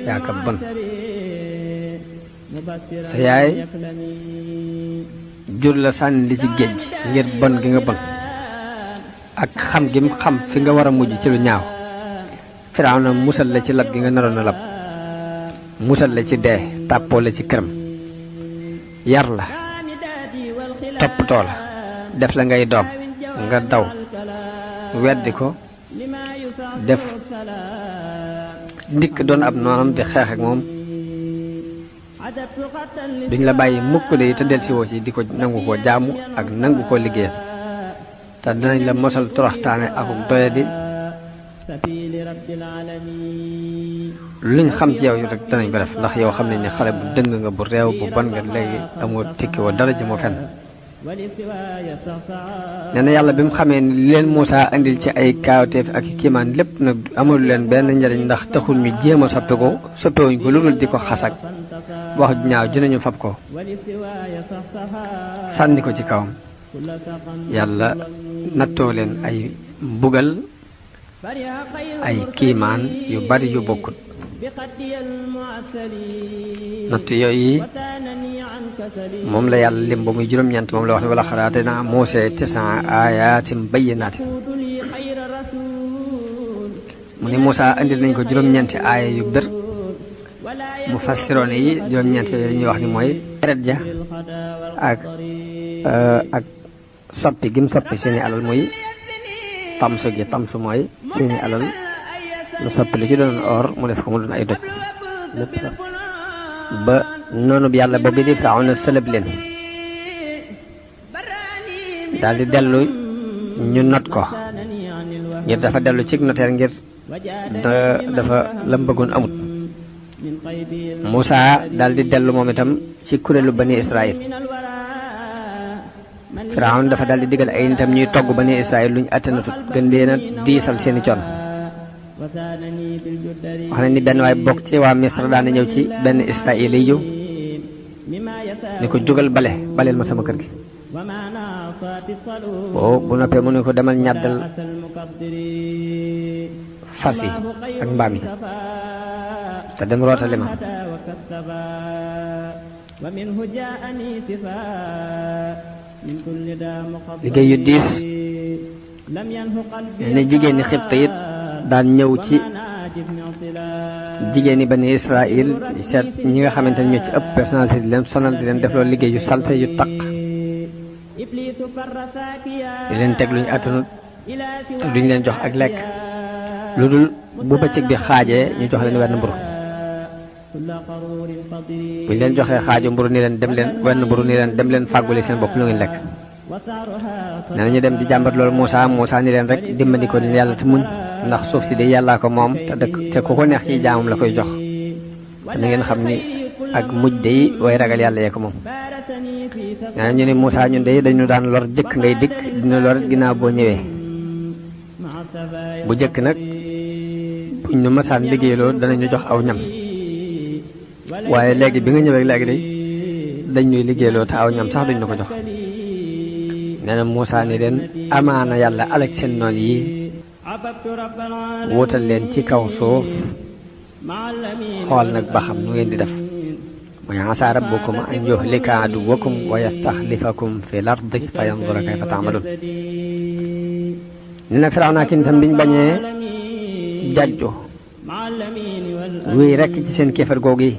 yaa ka bon sa yaay jur la sànni li ci géej gi ngir bon gi nga bon ak xam gi mu xam fi nga war a mujj ci lu ñaaw Firawna musal la ci lab gi nga naroon a lab musal la ci dee tàppoo la ci këram yar la toppatoo la def la ngay doom nga daw weddi ko def ndikk doon ab noonam di xeex ak moom duñ la bàyyi mukk de te del si woo ci di ko nangu koo jaamu ak nangu koo liggéeyal te danañ la mosal toroxtaane akuk doyadi luñ xam ci yow rek danañ ko def ndax yow xam nañ ne xale bu dëng nga bu réew bu bon nga léegi amoo tikki woo dara ji moo fenn nee na yàlla bi mu xamee ni leen Muusaa andil ci ay kaawteef ak kiimaan lépp nag amul leen benn njariñ ndax taxul ñu jéem a soppewuñ ko lu dul di ko xasak wax ju ñaaw ju nañu fab ko sànni ko ci kawam yàlla nattoo leen ay mbugal ay kiimaan yu bari yu bokkut natt yooyu moom la yàlla lim ba muy juróom-ñeent moom la wax ne wala xaraate naa Muusaa 9 aayaatin bayyinaatin mu ne Muusaa andil nañ ko juróom-ñeenti aaya yu bir mu fassiroon yi juróom-ñeenti yooyu ñuy wax ni mooy deret ja ak soppi gim soppi seeni alal muy tamsu gi tamsu mooy seeni alal lu soppi lu ci doon or mu def ko mu doon ay doj lépp sax ba noonu bi yàlla boobu di Firawna sëlëb leen daal di dellu ñu not ko ngir dafa dellu ci noteer ngir dafa lam bëggoon amut Muusaa daal di dellu moom itam ci kuréelu bani Israël Firawna dafa daal di digal ay nitam ñuy togg bani Israël luñ attanatut gën leen a diisal seeni coon wax nañ ni benn waay bokk ci waa Misra daana ñëw ci benn Israël yi ni ko jógal baleel ma sama kër gi bu noppee mu ne ko demal ñàddal fas yi ak mbaam yi te dem rootali ma liggéey yu diis ne jigéen ñi Xibt it daan ñëw ci jigéen ñi bani Israël seet ñi nga xamante ne ñoo ci ëpp personnalité di leen sonal di leen def loolu liggéey yu salte yu taq di leen teg luñu attanut te duñ leen jox ak lekk lu dul bu bëccëg bi xaajee ñu jox leen wenn mburu buñ leen joxee xaaju mburu ni leen dem leen wenn mburu ni leen dem leen fàgguli seen bopp lu ngeen lekk nee na ñu dem di jàmbat loolu Muusaa ni leen rek dimbali ko ni yàlla te muñ ndax suuf si de yàllaa ko moom te ku ko neex ci jaamam la koy jox te na ngeen xam ni ak mujj de yi way ragal yàlla yee ko moom nee na ñu ne Moussa ñun de dañu daan lor jëkk ngay dikk dina lor ginnaaw boo ñëwee bu jëkk nag buñ ñu masaan liggéeyloo danañu jox aw ñam waaye léegi bi nga ñëwee léegi de dañ ñuy liggéeyloo te aw ñam sax duñ ñu ko jox nee na Moussa ni leen amaana yàlla alak seen noon yi wuutal leen ci kaw suuf xool nag ba xam nu ngeen di def mooy asaa rabbukum an yuhlika aduwwakum wa yastaxlifakum fil ardi fa yanzura kayfa ta'malun nee na Firawna ki itam biñ bañee jajju wéy rekk ci seen kéefar googu yi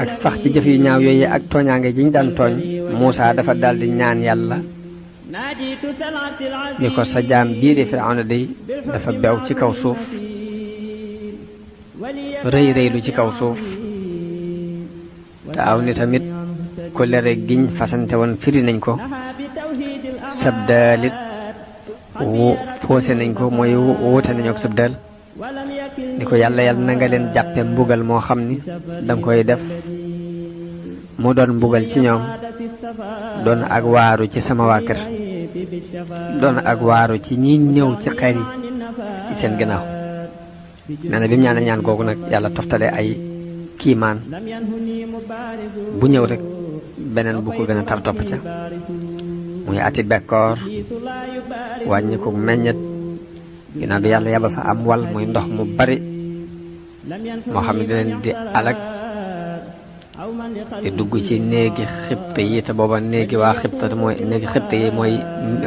ak sax ci jëf yu ñaaw yooyu ak tooñaange ji ñu daan tooñ Muusaa dafa daldi ñaan yàlla ni ko sa jaam bii di Firawna day dafa bew ci kaw suuf rëy rëylu ci kaw suuf te aw ni tamit kóllëre giñ fasante woon firi nañ ko sabdaalit foose nañ ko mooy wuute nañu ak sabdaal ni ko yàlla na nga leen jàppe mbugal moo xam ni danga koy def mu doon mbugal ci ñoom doon ak waaru ci sama waa kër doon ak waaru ci ñi ñëw ci xeer yi ci seen gannaaw nee na bi mu ñaanee ñaan googu nag yàlla toftale ay kiimaan bu ñëw rek beneen bu ko gën a tar topp ca muy ati bekkoor wàññi ko meññet ginnaaw bi yàlla yabal fa am wal muy ndox mu bari moo xam ne di leen di alag di dugg ci néegi xibte yi te booba néegi waa xibte mooy néegi xibte yi mooy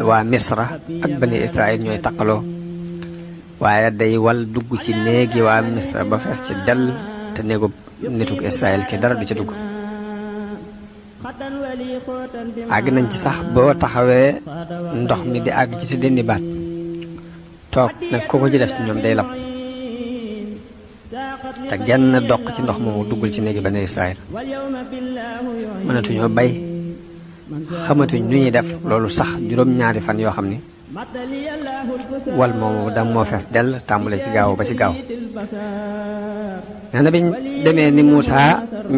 waa Misra ak bani Israël ñooy taqaloo waaye day wal dugg ci néegi waa Misra ba fees ci dell te néegu nitug Israël ki dara du ci dugg àgg nañ ci sax boo taxawee ndox mi di àgg ci si dënni baat toog nag ku ko ci def ci ñoom day lab te genn doq ci ndox moomu duggul ci néegi bani Israël mënatuñoo bay xamatuñ nu ñuy def loolu sax juróom-ñaari fan yoo xam ni wal moomu dam moo fees dell tàmbule ci gaaw ba ci gaaw nee na biñ demee ni Moussa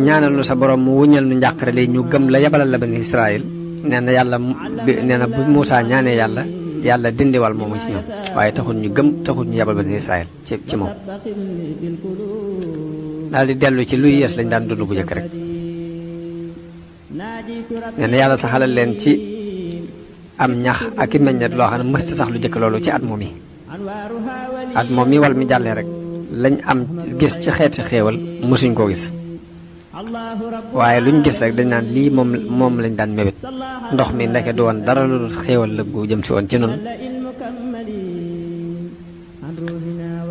ñaanal nu sa borom mu wuññal nu njàqare li ñu gëm la yabalal la bani Israël nee na yàlla nee na bu Moussa ñaanee yàlla dindi wal moomu ci ñoom waaye taxul ñu gëm taxul ñu yabal bani Israël ci moom daal di dellu ci luy yees lañ daan dund bu njëkk rek nee na yàlla saxalal leen ci am ñax ak i meññet loo xam ne mësta sax lu jëkk loolu ci at moom mi wal mi jàllee rek lañ am gis ci xeeti xéewal mësuñ koo gis waaye luñ gis rek dañ naan lii moom lañ daan mébét ndox mi ndeke du woon dara lu xéewal la gu jëm si woon ci noonu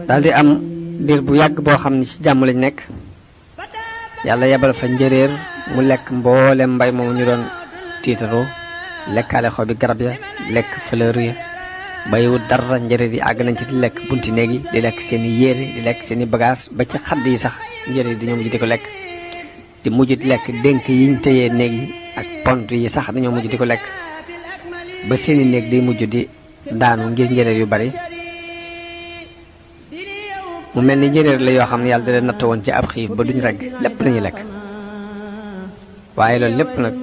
daal di am diir bu yàgg boo xam ne ci jàmm lañ nekk yàlla yebal fa njëréer mu lekk mboolem mbay moom ñu doon tiitaroo lekkaale xobi garab ya lekk fleur ya bayiwut dara njëréer yi àgg nañ ci di lekk bunti néeg yi di lekk seen i yére di lekk seen i bagage ba ci xadd yi sax njëréer dañoo mujj di ko lekk di mujj di lekk dénk yiñ tëyee néeg yi ak pont yi sax dañoo mujj di ko lekk ba seen i néeg day mujj di daanu ngir njëréer yu bari mu mel ni njëréer la yoo xam ne yàlla da leen natt woon ci ab xiif ba duñ regg lépp lañuy lekk waaye loolu lépp nag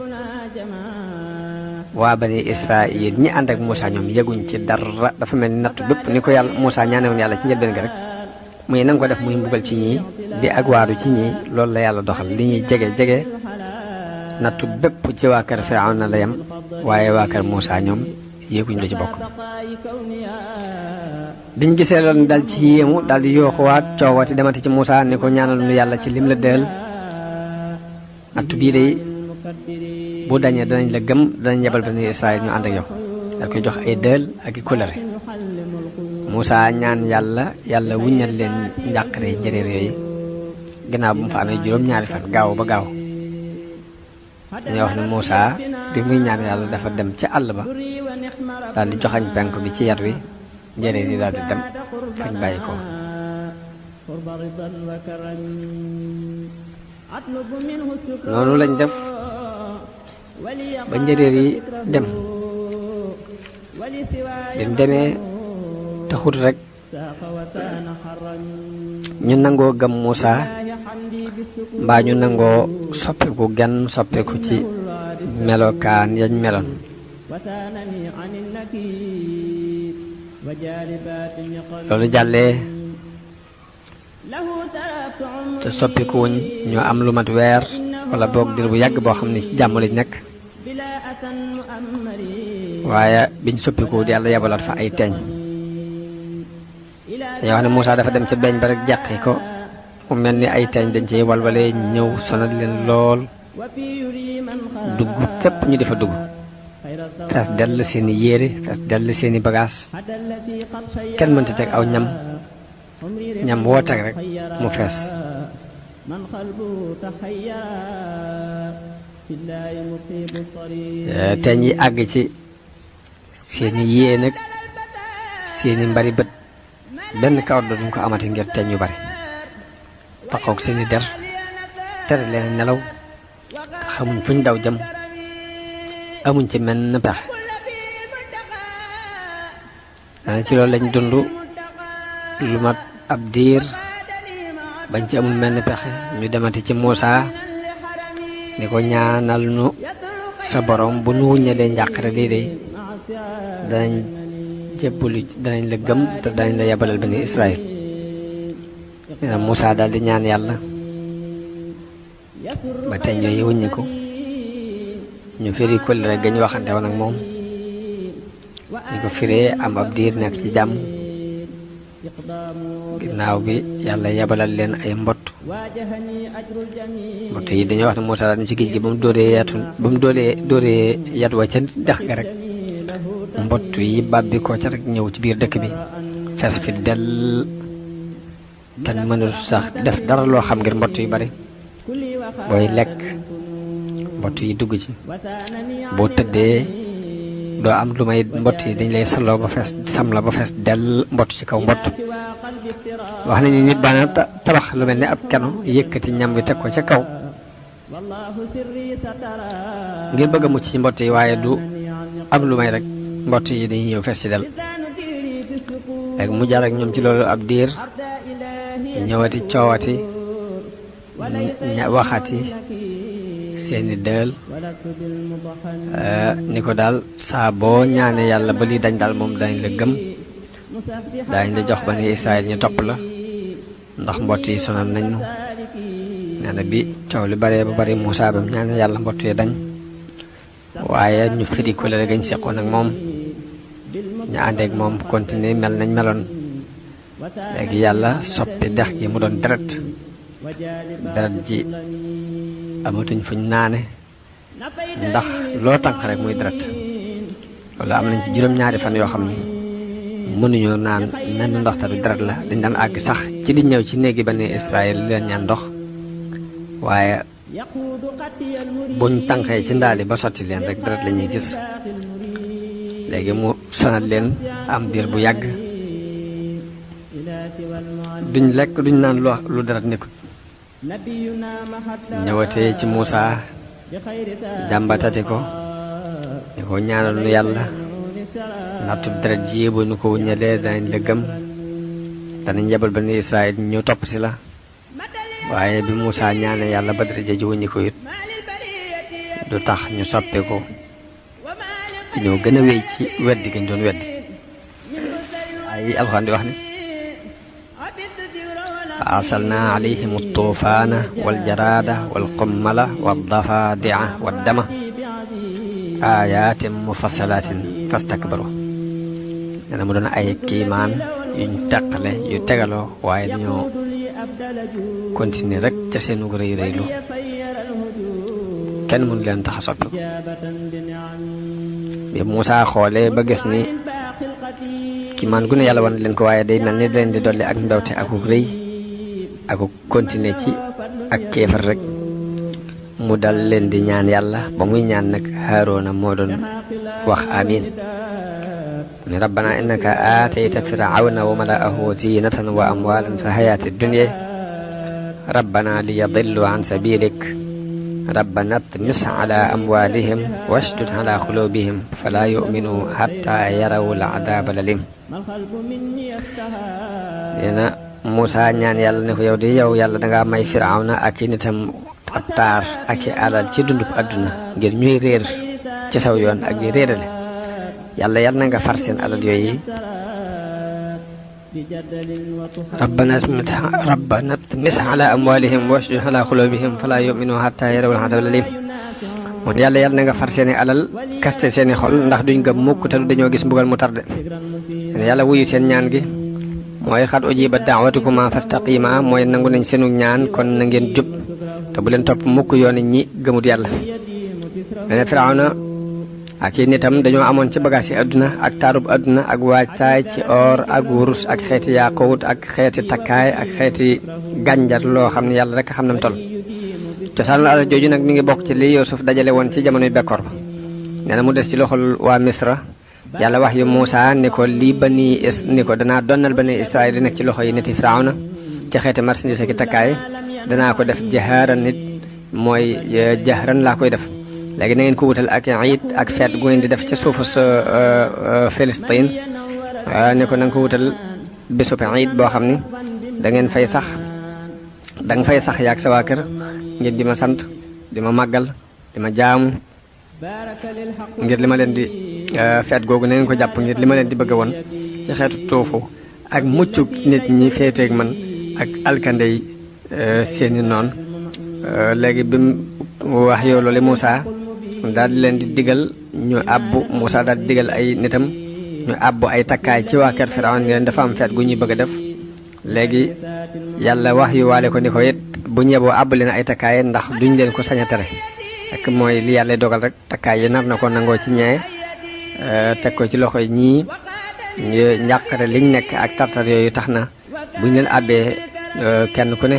waa bani Israël ñi ànd ak Moussa ñoom yëguñ ci dara dafa mel ni nattu bépp ni ko yàlla Moussa ñaanewoon yàlla ci njëlbeen gi rek muy na nga ko def muy mbugal ci ñii di ak waaru ci ñii loolu la yàlla doxal li ñuy jege nattu bépp ci waa kër Firawna la yem waaye waa kër Moussa ñoom yëguñ la ci bokk biñ gisee loolu dal ci yéemu dal di yooxuwaat coowati demati ci Moussa ni ko ñaanal nu yàlla ci lim la dël nattu bii de bu dañee danañ la gëm danañ yebal bani Israël ñu ànd ak yow dal koy jox ay dël ak i kóllëre Moussa ñaan yàlla wuññal leen njàqare njëréer yooyu gannaaw bu mu fa amee juróom-ñaari fan gaaw ba gaaw dañuy wax ne Moussa bi muy ñaan yàlla dafa dem ci àll ba daal di joxañ penk bi ci yat wi njëréer yi daal di dem fañ bàyyi ko noonu lañ def ba njëréer yi dem bi mu demee taxut rek ñu nangoo gëm Moussa mbaa ñu nangoo soppeeku ci melokaan yañ meloon loolu jàllee te soppikuwuñ ñoo am lu mat weer wala boog dir bu yàgg boo xam ne ci jàmm lañ nekk waaye biñ soppikuwut yàlla yebalaat fa ay teeñ dañoo wax ne Muusaa dafa dem ca beeñ ba rek jàqi ko mu mel ni ay teeñ dañ ci walwalee ñëw sonal leen lool dugg fépp ñu defa dugg fees dell seeni yére fees dell seeni bagaas kenn mënta teg aw ñam woo teg rek mu fees teeñ yi àgg ci seeni yéen ak seeni mbari bët benn kawar duñ ko amati ngir teeñ yu bari taxaw seeni der tere leen nelaw xamuñ fuñ daw jëm amuñ ci menn pexe dana ci loolu lañ dund lu mat ab diir bañ ci amul menn pexe ñu demati ci Muusaa ni ko ñaanal nu sa borom bu nu wuññalee njàqare lii de danañ jébbalu danañ la gëm te danañ la yabalal bani Israël nee na Muusaa daal di ñaan yàlla ba tey ñooy wuññi ko ñu firi kóllëre gañ waxante woon ak moom ñu ko firee am ab diir nekk ci jàmm ginnaaw bi yàlla yabalal leen ay mbott yi dañoo wax ne Muusaa daal ci géej gi ba mu dóoree yat wa ca dex ga rek mbott yi bàbbi ko ca rek ñëw ci biir dëkk bi fees fi dell kenn mënul sax def dara loo xam ngir mbott yu bari booy lekk mbott yi dugg ci boo tëddee doo am lu may mbott yi dañ lay saloo ba fees sam la ba fees dell mbott ci kaw mbott wax nañu nit daana tabax lu mel ne ab kenu yëkkati ñam wi teg ko ca kaw ngir bëgg a mucc ci mbott yi waaye du am lu may rek mbott yi dañuy ñëw fees ci dell léegi mu jaar ak ñoom ci loolu ab diir ñu ñëwati coowati waxati seeni dël ni ko daal saa boo ñaane yàlla ba lii dañ daal moom dañ la gëm dañ la jox bani Israël ñu topp la ndax mbott yi sonal nañ nu nee na bi coow li baree ba bari Muusaa bam ñaane yàlla mbott yi dañ waaye ñu firi ko la gañ seqoon ak moom ñu àndeek moom continuer mel nañ meloon léegi yàlla soppi dex gi mu doon deret ji amatuñ fuñ naane ndax loo tànq rek muy deret loolu am nañ ci juróom-ñaari fan yoo xam ne mënuñu naan menn ndox te du deret la dañ daan àgg sax ci di ñëw ci néegi bani Israël leen ñaan ndox waaye buñ tànqee ci ndaali ba sotti leen rek deret la ñuy gis léegi mu sonal leen am diir bu yàgg duñ lekk duñ naan lu deret nekkul ñëwatee ci Muusaa jàmbatati ko ni ko ñaanal nu yàlla nattu deret ji bu nu ko wuññalee danañ la gëm danañ yebal bani Israël ñu topp si la waaye bi Muusaa ñaane yàlla ba deret ji wuññi ko it du tax ñu soppi ko ñoo gën a wéy ci weddi gañ doon weddi ay alxuraan di wax ni فأرسلنا عليهم الطوفان والجراد والقمل والضفادع والدم آيات مفصلات فاستكبروا أنا مدن أي كيمان ينتقل يتقلوا ويدنيو كنتني رك تسينو غري ريلو كان من لن تحصل بموسى خولي بغسني كيمان غن يالا wan len ko waye day melni len di dolli ak ndawte ak reuy ak continuer ci ak kéefar rek mu dal leen di ñaan yàlla ba muy ñaan nag Haaruna moo doon wax amin ne rabbana innaka aatayta firawna wa mala'ahu zinatan wa amwalan fi hayati dunya rabbana liyadillu an sabilik rabbana tmis ala amwalihim washdud ala qulubihim fala yu'minu hatta yaraw al'adab alalim Muusaa ñaan yàlla ne ko yow di yow yàlla dangaa may Firawna ak i nitam ab taar ak i alal ci dundub àdduna ngir ñuy réer ci saw yoon ak di réerale yàlla yal na nga far seen alal yooyu rabbana tmis ala amwalihim washdud ala qulubihim fala yu'minu hatta yarawul azabal alim moom yàlla yal na nga far seeni alal kaste seeni xol ndax duñ gëm mukk te du dañoo gis mbugal mu tarde yàlla wuyu seen ñaan gi mooy xat ujiba da'watukuma fastaqima mooy nangu nañ seenu ñaan kon na ngeen jub te bu leen topp mukk yooni ñi gëmut yàlla mene Firawna ak i nitam dañoo amoon ci bagaas yi àdduna ak taarub àdduna ak waajtaay ci or ak wurus ak xeeti yaaqut ak xeeti takkaay ak xeeti gànjar loo xam ne yàlla rek xam nam tol cosaanul alal jooju nag mi ngi bokk ci li Yuusuf dajale woon ci jamonoy bekkoor ba nee na mu des ci loxol waa Misra yàlla wax yu Muusa ni ko lii ni ko danaa donnal bani Israayil di nekk ci loxo yi niti Firawna ci xeeti marchandise ki takkaay danaa ko def jahaaran nit mooy jahran laa koy def léegi na ngeen ko wutal ak iid ak feet gu ngeen di def ca suufu sa Filistin ne ko na nga ko wutal bésub iid boo xam ni da ngeen fay sax da nga fay sax yaag sa waa kër ngeen di ma sant di ma màggal di ma jaamu ngir li ma leen di feet googu na ngeen ko jàpp ngir li ma leen di bëgg woon ci xeetu tuufu ak muccuk nit ñi féeteeg man ak alkande yi seeni noon léegi bi mu wax yow loolu Muusa daal di leen di digal ñu àbbu Muusa daal di digal ay nitam ñu àbbu ay takkaay ci waa kër Firawna leen dafa am feet gu ñuy bëgg a def léegi yàlla wax yu waale ko ni ko it bu ñeboo àbb leen ay takkaay ndax duñ leen ko sañ a tere ak mooy li yàlla dogal rek takkaay yi nar na ko nangoo ci ñee teg ko ci loxo yi ñii njàqare liñ nekk ak tartar yooyu tax na buñ leen àbbee kenn ku ne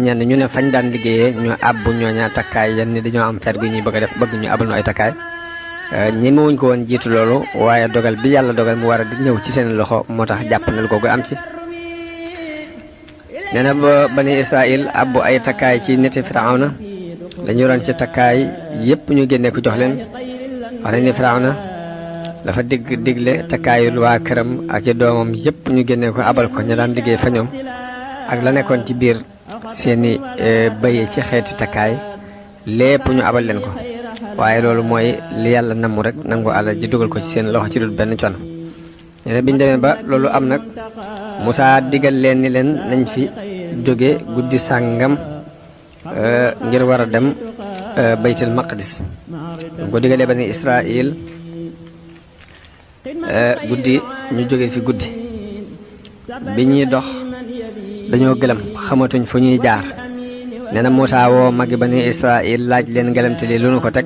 ñenn ñu ne fañ daan liggéeyee ñu àbbu ñooña takkaay yenn ni dañoo am feet gu ñuy bëgg a def bëgg ñu abal nu ay takkaay ñemewuñ ko woon jiitu loolu waaye dogal bi yàlla dogal mu war a di ñëw ci seen loxo moo tax jàppandal googu am ci nee na ba bani Israël abbu ay takkaay ci niti Firawna lañu yoroon ci takkaay yépp ñu génne ko jox leen wax nañ ni Firawna dafa digle takkaayul waa këram ak i doomam yépp ñu génne ko abal ko ña daan liggéey fa ñoom ak la nekkoon ci biir seeni bëye ci xeeti takkaay lépp ñu abal leen ko waaye loolu mooy li yàlla namm rek nangu alal ji dugal ko ci seen loxo ci dul benn coono nee na biñu demee ba loolu am nag Musaa digal leen ni leen nañ fi jóge guddi sàngam ngir war a dem baytul maqdis ko digalee bani Israël guddi ñu jóge fi guddi bi ñuy dox dañoo gëlëm xamatuñ fu ñuy jaar nee na Muusaa woo magi bani Israël laaj leen gëlëmte li lu nu ko teg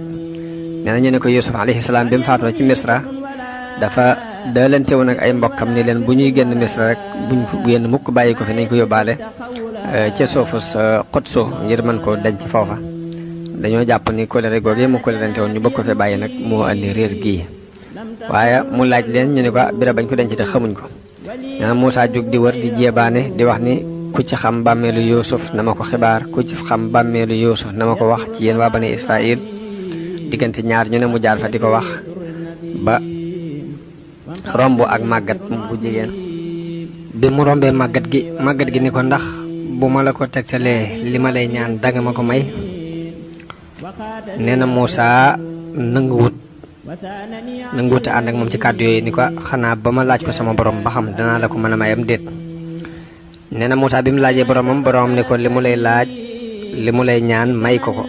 nee na ñu ne ko Yuusuf alayhi salaam bi mu faatoo ci Misra dafa daalante woon ak ay mbokkam ni leen bu ñuy génn Misra rek buñ ko génn mukk bàyyi ko fi nañ ko yóbbaale ca suufu Xudsu ngir mën ko denc foofa dañoo jàpp ni kóllëre googee mu kóllërante woon ñu bëgg ko fi bàyyi nag moo andi réer gii waaye mu laaj leen ñu ne ko bira bañ ko denc te xamuñ ko nee na Muusaa jóg di wër di jéebaane di wax ni ku ci xam bàmmeelu Yuusuf na ma ko xibaar ku ci xam bàmmeelu Yuusuf na ma ko wax ci yéen waa bani Israël diggante ñaar ñu ne mu jaar fa di ko wax ba romb ak màggat bu jigéen bi mu rombee màggat gi ni ko ndax bu ma la ko tegtalee li ma lay ñaan danga ma ko may nee na Muusaa nanguwut a ànd ak moom ci kàddu yooyu ni ko xanaa ba ma laaj ko sama borom ba xam danaa la ko mën a mayam déet nee na Muusaa bi mu laajee boromam ni ko li mu lay laaj li mu lay ñaan may ko ko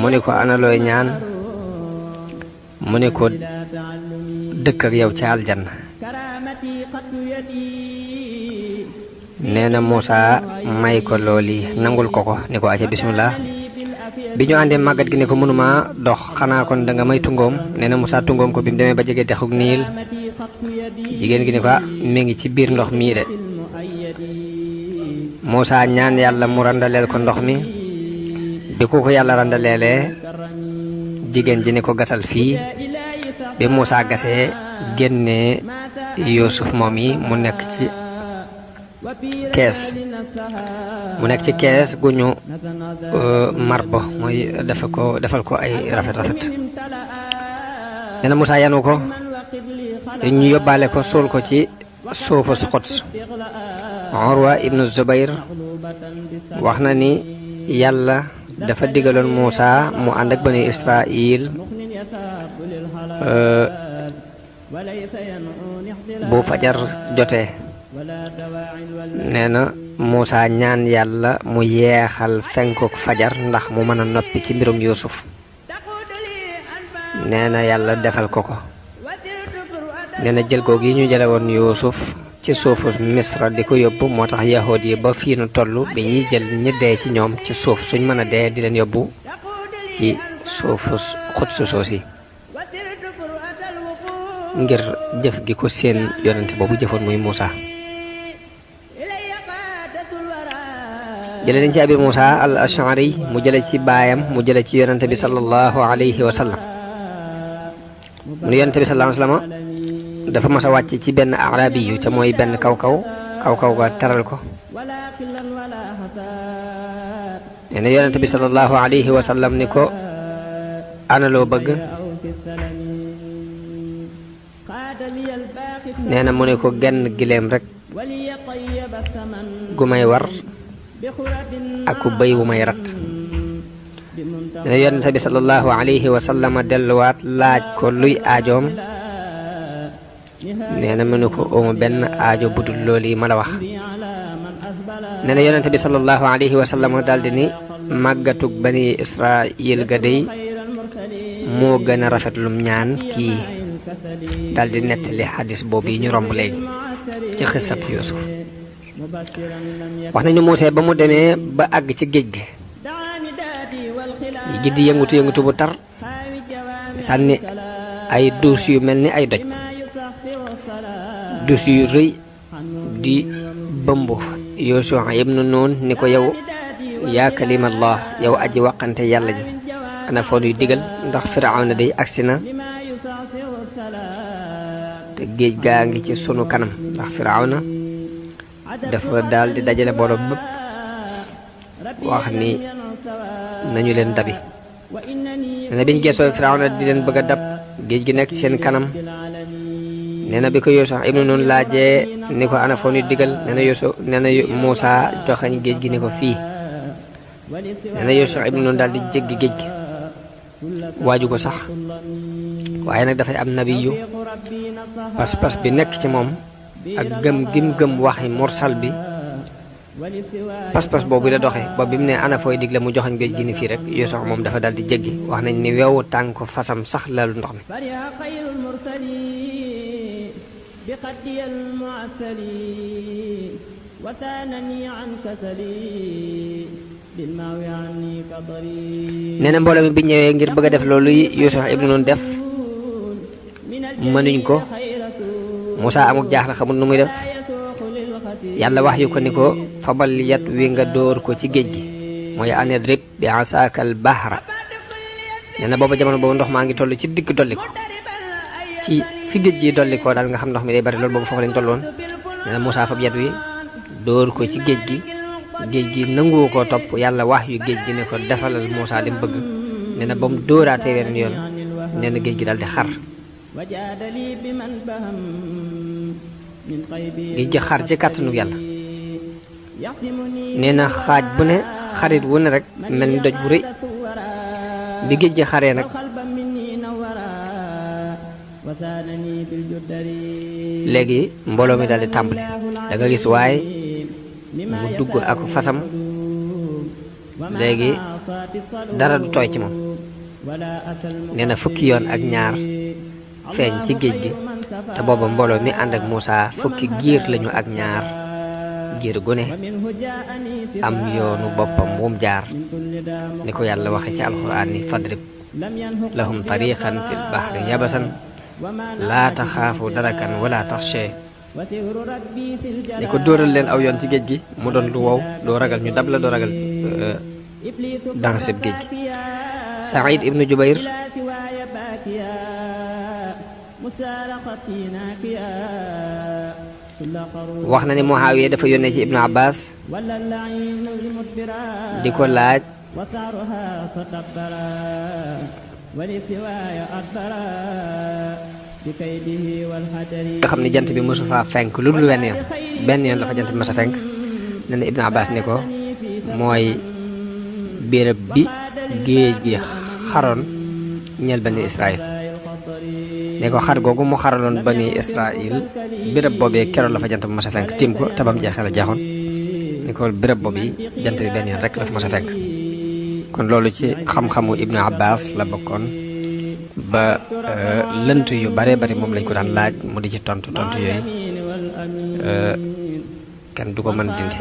mu ni ko ana looy ñaan mu ni ko dëkk ak yow ci aljanna nee na Muusaa may ko looli nangul ko ko ni ko aca bismillah bi ñu àndee màggat gi ne ko mënuma dox xanaa kon danga may tungoom nee na Muusaa tungoom ko bi mu demee ba jege dexug Niil jigéen gi ne ko mi ngi ci biir ndox mii de Muusaa ñaan yàlla mu randaleel ko ndox mi bi ko yàlla randaleelee jigéen ji ne ko gasal fii bi Muusaa gasee génnee Yuusuf moom yi mu nekk ci kees gu ñu marbo mooy defal ko ay rafet nee na Muusaa yanu ko ñu yóbbaale ko suul ko ci suufu Xuds Urwa ibnu Zubayr wax na ni yàlla dafa digaloon Muusa mu ànd ak bani Israil bu fajar jotee. nee na Muusa ñaan yàlla mu yeexal fenkuk fajar ndax mu mën a noppi ci mbirum Yuusuf. nee na yàlla defal ko ko. nee na jël googu yi ñu jële woon Yuusuf ci suufu Misra di ko yóbbu moo tax yahood yi ba fii nu toll dañuy jël ñi dee ci ñoom ci suuf suñ mën a dee di leen yóbbu ci suufu Xudsu soosi ngir jëf gi ko seen yonente boobu jëfoon muy Muusa. jële nañ ci Abi Muusa al Ash'ari mu jële ci baayam mu jële ci yonente bi sallallahu alayhi wa sallam mu ne yonente bi sallallahu alayhi wa sallam dafa mas a wàcc ci benn arabi yu te mooy benn kaw ga teral ko. nee na yonente bi sallallahu alayhi wa sallam ni ko ana loo bëgg. nee na mu ne ko genn gileem rek gu may war ak ku bëy wu may rat. nee na yonente bi sallallahu alayhi wa sallam delluwaat laaj ko luy aajoom. nee na mu ne ko ooma benn aajo budul loolu yi ma la wax. nee na yonente bi sallallahu alayhi wa sallam daldi ni màggatug bani Israil ga dey moo gën a rafet lum ñaan kii. daldi nettali xadis boobu yi ñu romb léegi ci xisab Yuusuf. wax nañu Muusaa ba mu demee ba àgg ci géej gi di yëngutu bu tar sànni ay duus yu mel ni ay doj. dus yu rëy di bëmb Yuusuf ibnu Nuun ni ko yow yaa kalimallah yow aji waqante yàlla ji ana foo nuy digal ndax Firawna day agsi na te géej gaa ngi ci sunu kanam ndax Firawna dafa daal di dajale mbooloo bépp wax ni nañu leen dabi. nee na biñ geesoo Firawna di leen bëgg a dab géej gi nekk ci seen kanam. nee na bi ko Yuusuf ibnu Nun laajee ni ko ana foo ñu digal nee na Muusaa joxañ géej gi ni ko fii. nee na Yuusuf ibnu Nun daal di jéggi géej gi waaju ko sax waaye nag dafay am nabiyu pas-pas bi nekk ci moom ak gëm gim gëm waxi mursal bi pas-pas boobu la doxee ba bi mu ne ana fooy digle mu joxañ géej gi ni fii rek Yuusuf moom dafa daal di jéggi wax nañ ni wewu tànk fasam sax lalu ndox mi. بقدي المعسلي وثانني عن كسلي بالماوي عني كضري. nee na mbooloo mi bi ñëwee ngir bëgg a def loolu Yuusuf ibnu Nun def mënuñ ko. Muusaa amuk jaaxle xamul nu muy def. yàlla wax yu ko ni ko fabal yat wi nga dóor ko ci géej gi mooy an idrib bi asaaka al bahra. nee na booba jamono boobu ndox maa ngi toll ci digg dolli ko ci fi géej gi dolli ko daal nga xam ndox mi day bari loolu boobu foofu lañ tolloon. nee na Muusaa fab yat wi dóor ko ci géej gi nanguwu koo topp yàlla wax yu géej gi ne ko defalal Muusaa li mu bëgg. nee na ba mu dóoraatee weneen yoon nee na géej gi daal di xar. géej gi xar ci kàttanu yàlla. nee na xaaj bu ne xarit wu ne rek mel ni doj bu rëy. bi géej gi xaree nag léegi mbooloo mi daal di tàmbali da nga gis waaye mu dugg ak fasam léegi dara du tooy ci moom. nee na fukki yoon ak ñaar feeñ ci géej gi te booba mbooloo mi ànd ak Muusaa fukki giir lañu ak ñaar giir gu ne am yoonu boppam wum jaar ni ko yàlla waxe ci alxuraan ni fadrib lahum tariqan fil bahri yabasan laa taxaafu darakan wala taxshe. ni ko dóoral leen aw yoon ci géej gi mu doon lu wow doo ragal ñu dab la doo ragal danseb géej gi. Saïd ibnu Jubayr wax na ni Muawiya dafa yónnee ci Ibnu Abbas di ko laaj nga xam ne jant bi mosu faa fenk lu dul wenn yoon benn yoon la fa jant bi mas a fenk nee na Ibnu Abbas ni ko mooy béréb bi géej gi xaroon ñeel bani Israël ne ko xar googu mu xaraloon bani Israël béréb boobee keroon la fa jant bi mas a fenk tiim ko te bam jeexee la jeexoon ni ko béréb boobu yi jant bi benn yoon rek la fa mas a fenk kon loolu ci xam-xamu Ibnu Abbas la bokkoon ba lënt yu bare bari moom lañ ko daan laaj mu di ci tontu yooyu kenn du ko mën dindi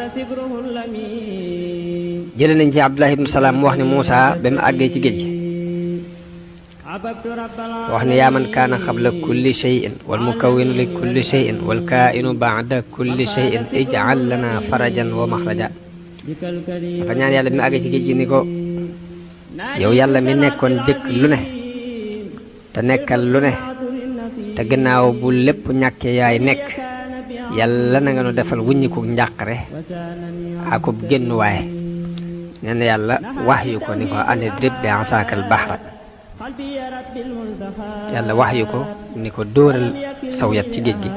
jële nañ ci Abdullah ibnu Salaam mu wax ne Muusa ba mu àggee ci géej gi wax ne yaa man kaana xabla kulli shay'in wal mukawwinu li kulli shay'in wal kaa'inu ba'da kulli shay'in ij'al lana farajan wa maxraja dafa ñaan yàlla bi mu àggee ci géej gi ni ko yow yàlla mi nekkoon jëkk lu ne te nekkal lu ne te gannaaw bu lépp ñàkkee yaay nekk yàlla na nga nu defal wuññiku njàqare akub génnuwaay nee na yàlla wax yu ko ni ko ane drib bi asaakal bahra yàlla wax yu ko ni ko dóoral saw yat ci géej gi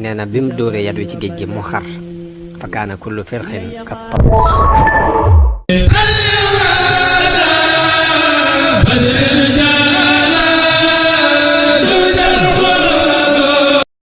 nee na bi mu dóoree yat wi ci géej gi mu xar fa kaana kullu firqin kat tab